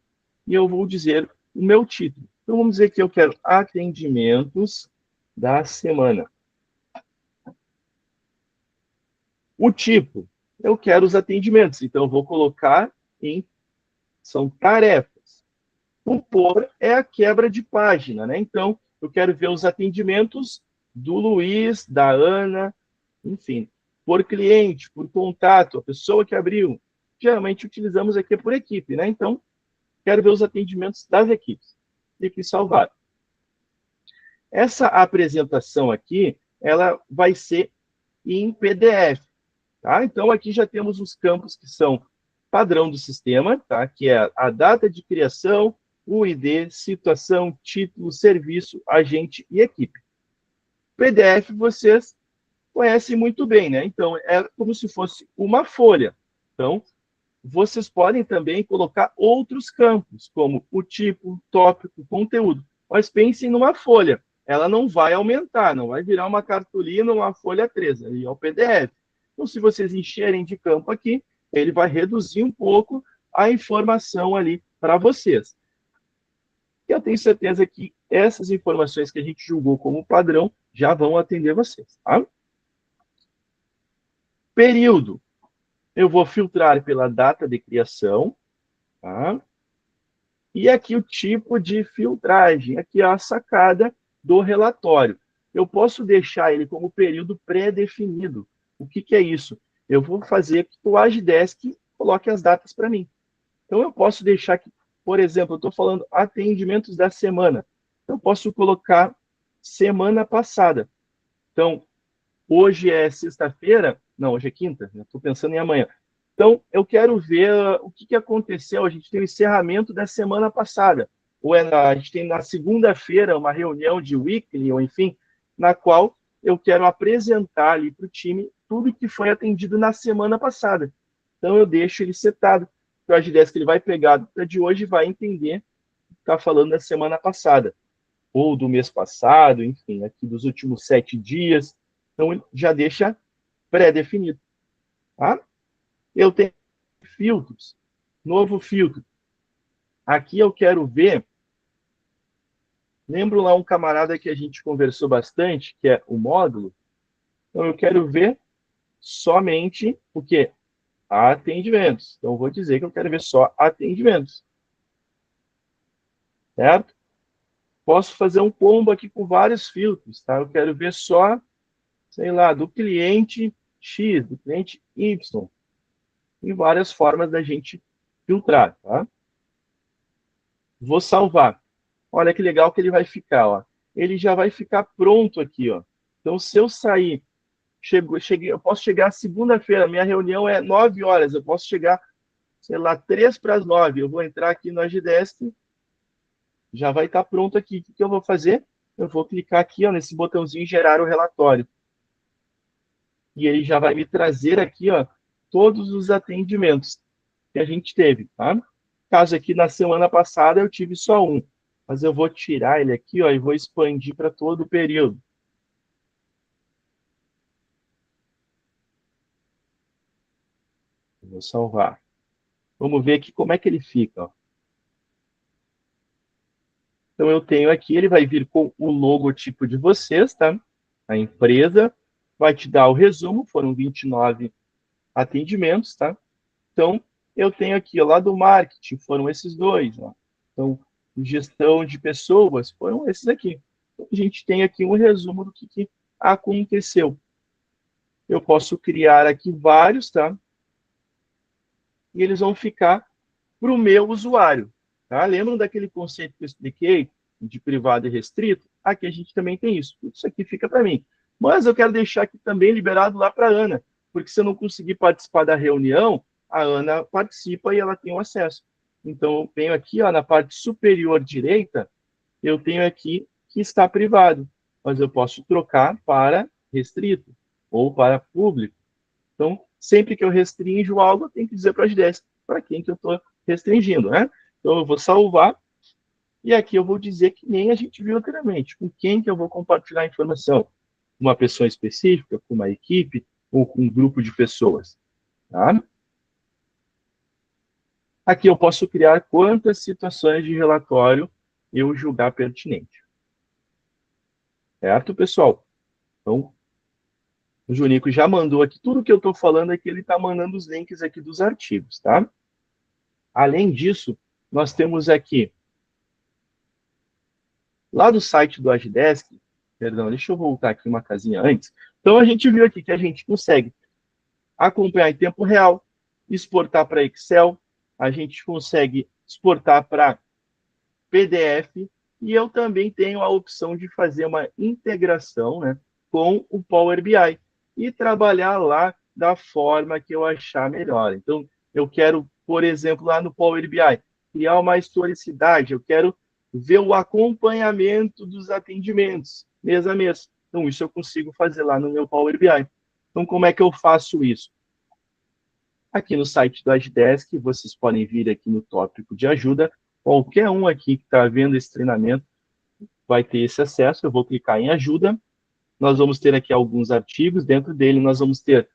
Speaker 1: e eu vou dizer o meu título. Então, vamos dizer que eu quero atendimentos da semana. O tipo, eu quero os atendimentos. Então, eu vou colocar são tarefas. O por é a quebra de página, né? Então, eu quero ver os atendimentos do Luiz, da Ana, enfim, por cliente, por contato, a pessoa que abriu. Geralmente utilizamos aqui por equipe, né? Então, quero ver os atendimentos das equipes. Clique em salvar. Essa apresentação aqui, ela vai ser em PDF, tá? Então, aqui já temos os campos que são padrão do sistema, tá? Que é a data de criação, o ID, situação, título, serviço, agente e equipe. PDF, vocês conhecem muito bem, né? Então, é como se fosse uma folha. Então, vocês podem também colocar outros campos, como o tipo, tópico, conteúdo. Mas pensem numa folha. Ela não vai aumentar, não vai virar uma cartolina, uma folha 3, ali é o PDF. Então, se vocês encherem de campo aqui, ele vai reduzir um pouco a informação ali para vocês. E eu tenho certeza que essas informações que a gente julgou como padrão já vão atender vocês. Tá? Período. Eu vou filtrar pela data de criação. Tá? E aqui o tipo de filtragem. Aqui é a sacada do relatório. Eu posso deixar ele como período pré-definido. O que é isso? Eu vou fazer que o Agidesk coloque as datas para mim. Então, eu posso deixar que, por exemplo, eu estou falando atendimentos da semana. Eu posso colocar semana passada. Então, hoje é sexta-feira, não, hoje é quinta, estou pensando em amanhã. Então, eu quero ver o que aconteceu. A gente tem o encerramento da semana passada. Ou a gente tem na segunda-feira uma reunião de weekly, ou enfim, na qual eu quero apresentar ali para o time tudo que foi atendido na semana passada. Então, eu deixo ele setado. O Agidesk ele vai pegar da de hoje e vai entender o que está falando da semana passada, ou do mês passado, enfim, aqui dos últimos 7 dias. Então, ele já deixa pré-definido. Tá? Eu tenho filtros. Novo filtro. Aqui eu quero ver. Lembro lá um camarada que a gente conversou bastante, que é o módulo. Então, eu quero ver somente o quê? Atendimentos. Então, eu vou dizer que eu quero ver só atendimentos. Certo? Posso fazer um combo aqui com vários filtros, tá? Eu quero ver só, sei lá, do cliente X, do cliente Y. Tem várias formas da gente filtrar, tá? Vou salvar. Olha que legal que ele vai ficar, ó. Ele já vai ficar pronto aqui, ó. Então, se eu sair, eu posso chegar segunda-feira, minha reunião é 9 horas, eu posso chegar, sei lá, 3 para as 9. Eu vou entrar aqui no Agidesk, já vai estar pronto aqui. O que eu vou fazer? Eu vou clicar aqui, ó, nesse botãozinho gerar o relatório. E ele já vai me trazer aqui, ó, todos os atendimentos que a gente teve, tá? Caso aqui na semana passada eu tive só um, mas eu vou tirar ele aqui, ó, e vou expandir para todo o período. Vou salvar. Vamos ver aqui como é que ele fica, ó. Então eu tenho aqui, ele vai vir com o logotipo de vocês, tá? A empresa vai te dar o resumo, foram 29 atendimentos, tá? Então, eu tenho aqui, ó, lá do marketing, foram esses dois, ó. Então, gestão de pessoas, foram esses aqui. Então, a gente tem aqui um resumo do que aconteceu. Eu posso criar aqui vários, tá? E eles vão ficar para o meu usuário, tá? Lembram daquele conceito que eu expliquei de privado e restrito? Aqui a gente também tem isso. Tudo isso aqui fica para mim. Mas eu quero deixar aqui também liberado lá para a Ana, porque se eu não conseguir participar da reunião, a Ana participa e ela tem o acesso. Então, eu tenho aqui, ó, na parte superior direita, eu tenho aqui que está privado, mas eu posso trocar para restrito ou para público. Então, sempre que eu restringo algo, eu tenho que dizer para as 10 para quem que eu estou restringindo, né? Então, eu vou salvar e aqui eu vou dizer que nem a gente viu anteriormente, com quem que eu vou compartilhar a informação. Uma pessoa específica, com uma equipe ou com um grupo de pessoas, tá? Aqui eu posso criar quantas situações de relatório eu julgar pertinente. Certo, pessoal? Então, o Junico já mandou aqui, tudo que eu estou falando aqui, ele está mandando os links aqui dos artigos, tá? Além disso, nós temos aqui, lá do site do Agidesk, perdão, deixa eu voltar aqui uma casinha antes. Então, a gente viu aqui que a gente consegue acompanhar em tempo real, exportar para Excel, a gente consegue exportar para PDF, e eu também tenho a opção de fazer uma integração, né, com o Power BI e trabalhar lá da forma que eu achar melhor. Então, eu quero, por exemplo, lá no Power BI, criar uma historicidade, eu quero ver o acompanhamento dos atendimentos, mês a mês. Então, isso eu consigo fazer lá no meu Power BI. Então, como é que eu faço isso? Aqui no site do Agidesk, vocês podem vir aqui no tópico de ajuda. Qualquer um aqui que está vendo esse treinamento vai ter esse acesso. Eu vou clicar em ajuda. Nós vamos ter aqui alguns artigos. Dentro dele, nós vamos ter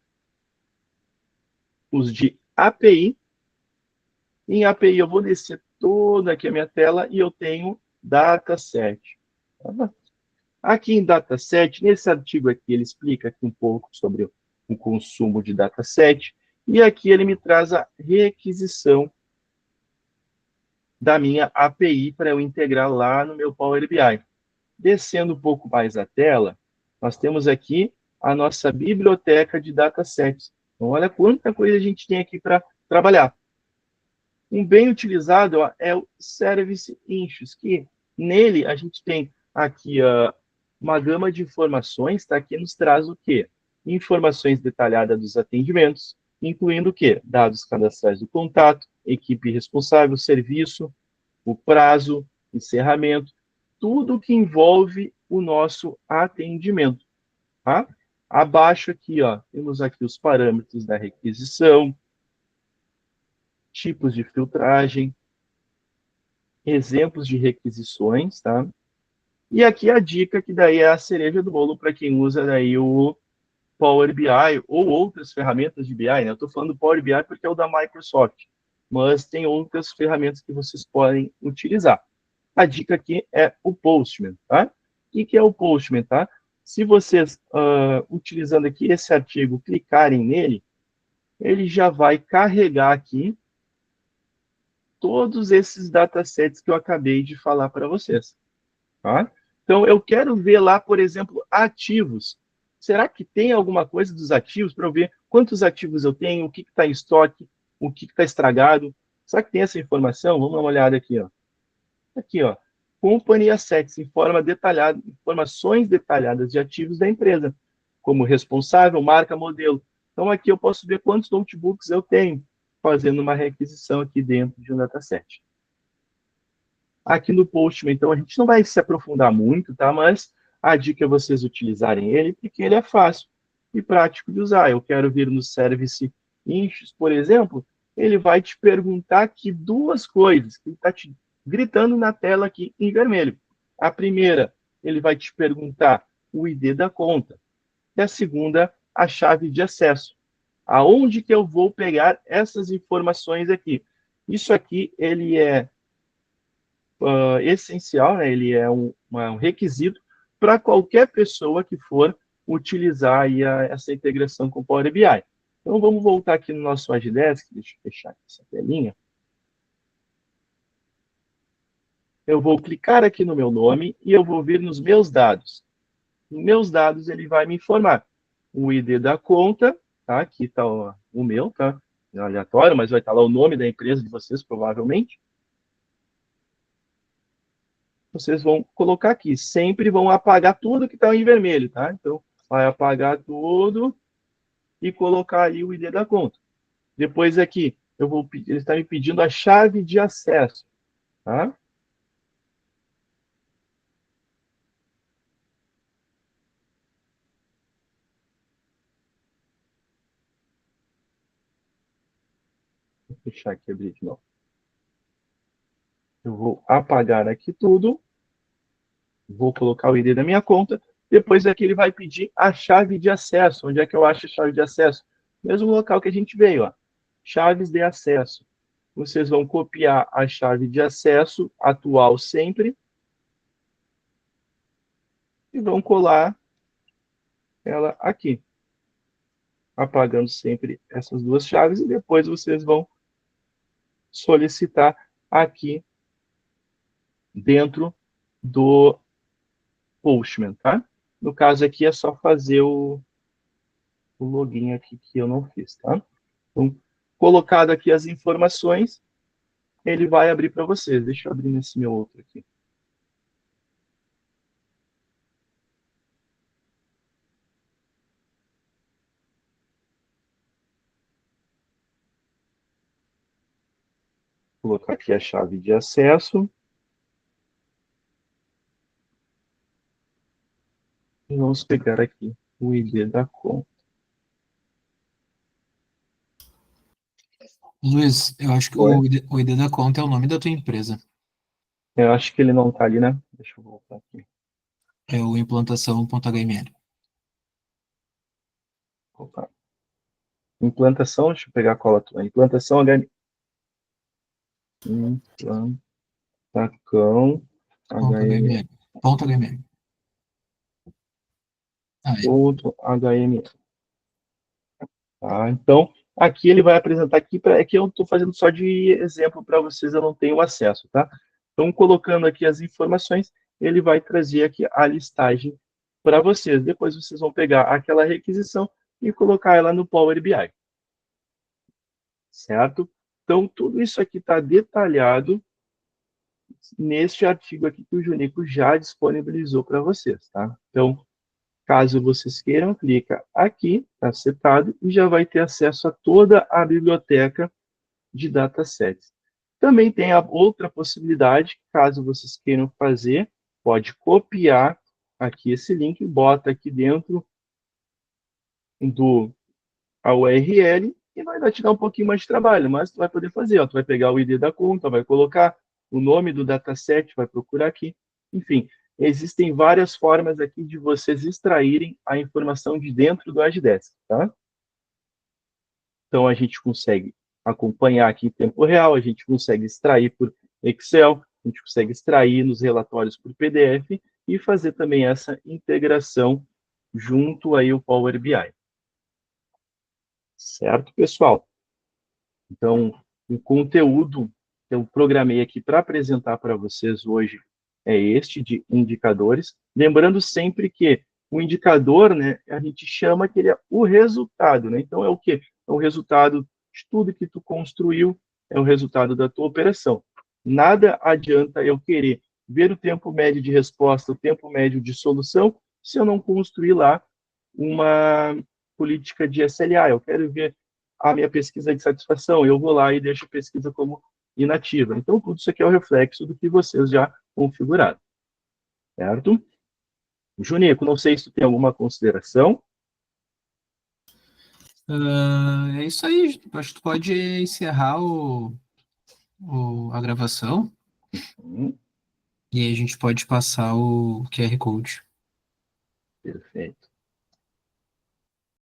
Speaker 1: os de API. Em API, eu vou descer toda aqui a minha tela e eu tenho dataset. Aqui em dataset, nesse artigo aqui, ele explica aqui um pouco sobre o consumo de dataset. E aqui ele me traz a requisição da minha API para eu integrar lá no meu Power BI. Descendo um pouco mais a tela, nós temos aqui a nossa biblioteca de datasets. Então, olha quanta coisa a gente tem aqui para trabalhar. Um bem utilizado, ó, é o Service Issues, que nele a gente tem aqui uma gama de informações, tá? Que nos traz o quê? Informações detalhadas dos atendimentos, incluindo o quê? Dados cadastrais do contato, equipe responsável, serviço, o prazo, encerramento, tudo que envolve o nosso atendimento. tá? Abaixo aqui, ó, temos aqui os parâmetros da requisição, tipos de filtragem, exemplos de requisições, tá? E aqui a dica que daí é a cereja do bolo para quem usa daí o Power BI ou outras ferramentas de BI, né? Eu estou falando do Power BI porque é o da Microsoft, mas tem outras ferramentas que vocês podem utilizar. A dica aqui é o Postman, tá? O que é o Postman, tá? Se vocês, utilizando aqui esse artigo, clicarem nele, ele já vai carregar aqui todos esses datasets que eu acabei de falar para vocês, tá? Então, eu quero ver lá, por exemplo, ativos. Será que tem alguma coisa dos ativos para eu ver quantos ativos eu tenho, o que está em estoque, o que está estragado? Será que tem essa informação? Vamos dar uma olhada aqui, ó. Aqui, ó. Company Assets, informações detalhadas de ativos da empresa, como responsável, marca, modelo. Então, aqui eu posso ver quantos notebooks eu tenho, fazendo uma requisição aqui dentro de um dataset. Aqui no Postman, então, a gente não vai se aprofundar muito, tá? Mas a dica é vocês utilizarem ele, porque ele é fácil e prático de usar. Eu quero vir no Service Issues, por exemplo, ele vai te perguntar aqui duas coisas, que ele está te gritando na tela aqui em vermelho. A primeira, ele vai te perguntar o ID da conta. E a segunda, a chave de acesso. Aonde que eu vou pegar essas informações aqui? Isso aqui, ele é essencial, né? Ele é um requisito para qualquer pessoa que for utilizar aí essa integração com o Power BI. Então, vamos voltar aqui no nosso Agidesk, deixa eu fechar aqui essa telinha. Eu vou clicar aqui no meu nome e eu vou vir nos meus dados. Em meus dados, ele vai me informar o ID da conta, tá? Aqui está o meu, tá? É aleatório, mas vai estar lá o nome da empresa de vocês, provavelmente. Vocês vão colocar aqui. Sempre vão apagar tudo que está em vermelho, tá? Então, vai apagar tudo e colocar aí o ID da conta. Depois aqui, ele está me pedindo a chave de acesso, tá? Vou fechar aqui, abrir de novo. Eu vou apagar aqui tudo. Vou colocar o ID da minha conta. Depois aqui ele vai pedir a chave de acesso. Onde é que eu acho a chave de acesso? Mesmo local que a gente veio, ó. Chaves de acesso. Vocês vão copiar a chave de acesso atual sempre e vão colar ela aqui, apagando sempre essas duas chaves e depois vocês vão solicitar aqui dentro do Postman, tá? No caso aqui é só fazer o login aqui que eu não fiz, tá? Então, colocado aqui as informações, ele vai abrir para vocês. Deixa eu abrir nesse meu outro aqui. Vou colocar aqui a chave de acesso. E vamos pegar aqui o ID da conta.
Speaker 2: Luiz, eu acho que o ID da conta é o nome da tua empresa.
Speaker 1: Eu acho que ele não está ali, né? Deixa eu voltar aqui.
Speaker 2: É o implantação.html.
Speaker 1: Opa. Implantação, deixa eu pegar a cola tua. Implantação HTML. Implantação HTML.
Speaker 2: .html.
Speaker 1: HTML. Tá? Então, aqui ele vai apresentar aqui, é que eu estou fazendo só de exemplo para vocês, eu não tenho acesso, tá? Então, colocando aqui as informações, ele vai trazer aqui a listagem para vocês. Depois vocês vão pegar aquela requisição e colocar ela no Power BI. Certo? Então, tudo isso aqui está detalhado neste artigo aqui que o Junico já disponibilizou para vocês, tá? Então, caso vocês queiram, clica aqui, está setado, e já vai ter acesso a toda a biblioteca de datasets. Também tem a outra possibilidade, caso vocês queiram fazer, pode copiar aqui esse link, bota aqui dentro a URL e vai te dar um pouquinho mais de trabalho, mas tu vai poder fazer, ó, tu vai pegar o ID da conta, vai colocar o nome do dataset, vai procurar aqui, enfim, existem várias formas aqui de vocês extraírem a informação de dentro do Agdesk, tá? Então, a gente consegue acompanhar aqui em tempo real, a gente consegue extrair por Excel, a gente consegue extrair nos relatórios por PDF e fazer também essa integração junto aí ao Power BI. Certo, pessoal? Então, o conteúdo que eu programei aqui para apresentar para vocês hoje é este de indicadores. Lembrando sempre que o indicador, né, a gente chama que ele é o resultado, né? Então, é o quê? É o resultado de tudo que tu construiu, é o resultado da tua operação. Nada adianta eu querer ver o tempo médio de resposta, o tempo médio de solução, se eu não construir lá uma política de SLA. Eu quero ver a minha pesquisa de satisfação, eu vou lá e deixo a pesquisa como inativa. Então, tudo isso aqui é o reflexo do que vocês já configuraram. Certo? Junico, não sei se tu tem alguma consideração.
Speaker 2: É isso aí. Acho que tu pode encerrar a gravação
Speaker 1: Hum,
Speaker 2: e aí a gente pode passar o QR Code.
Speaker 1: perfeito.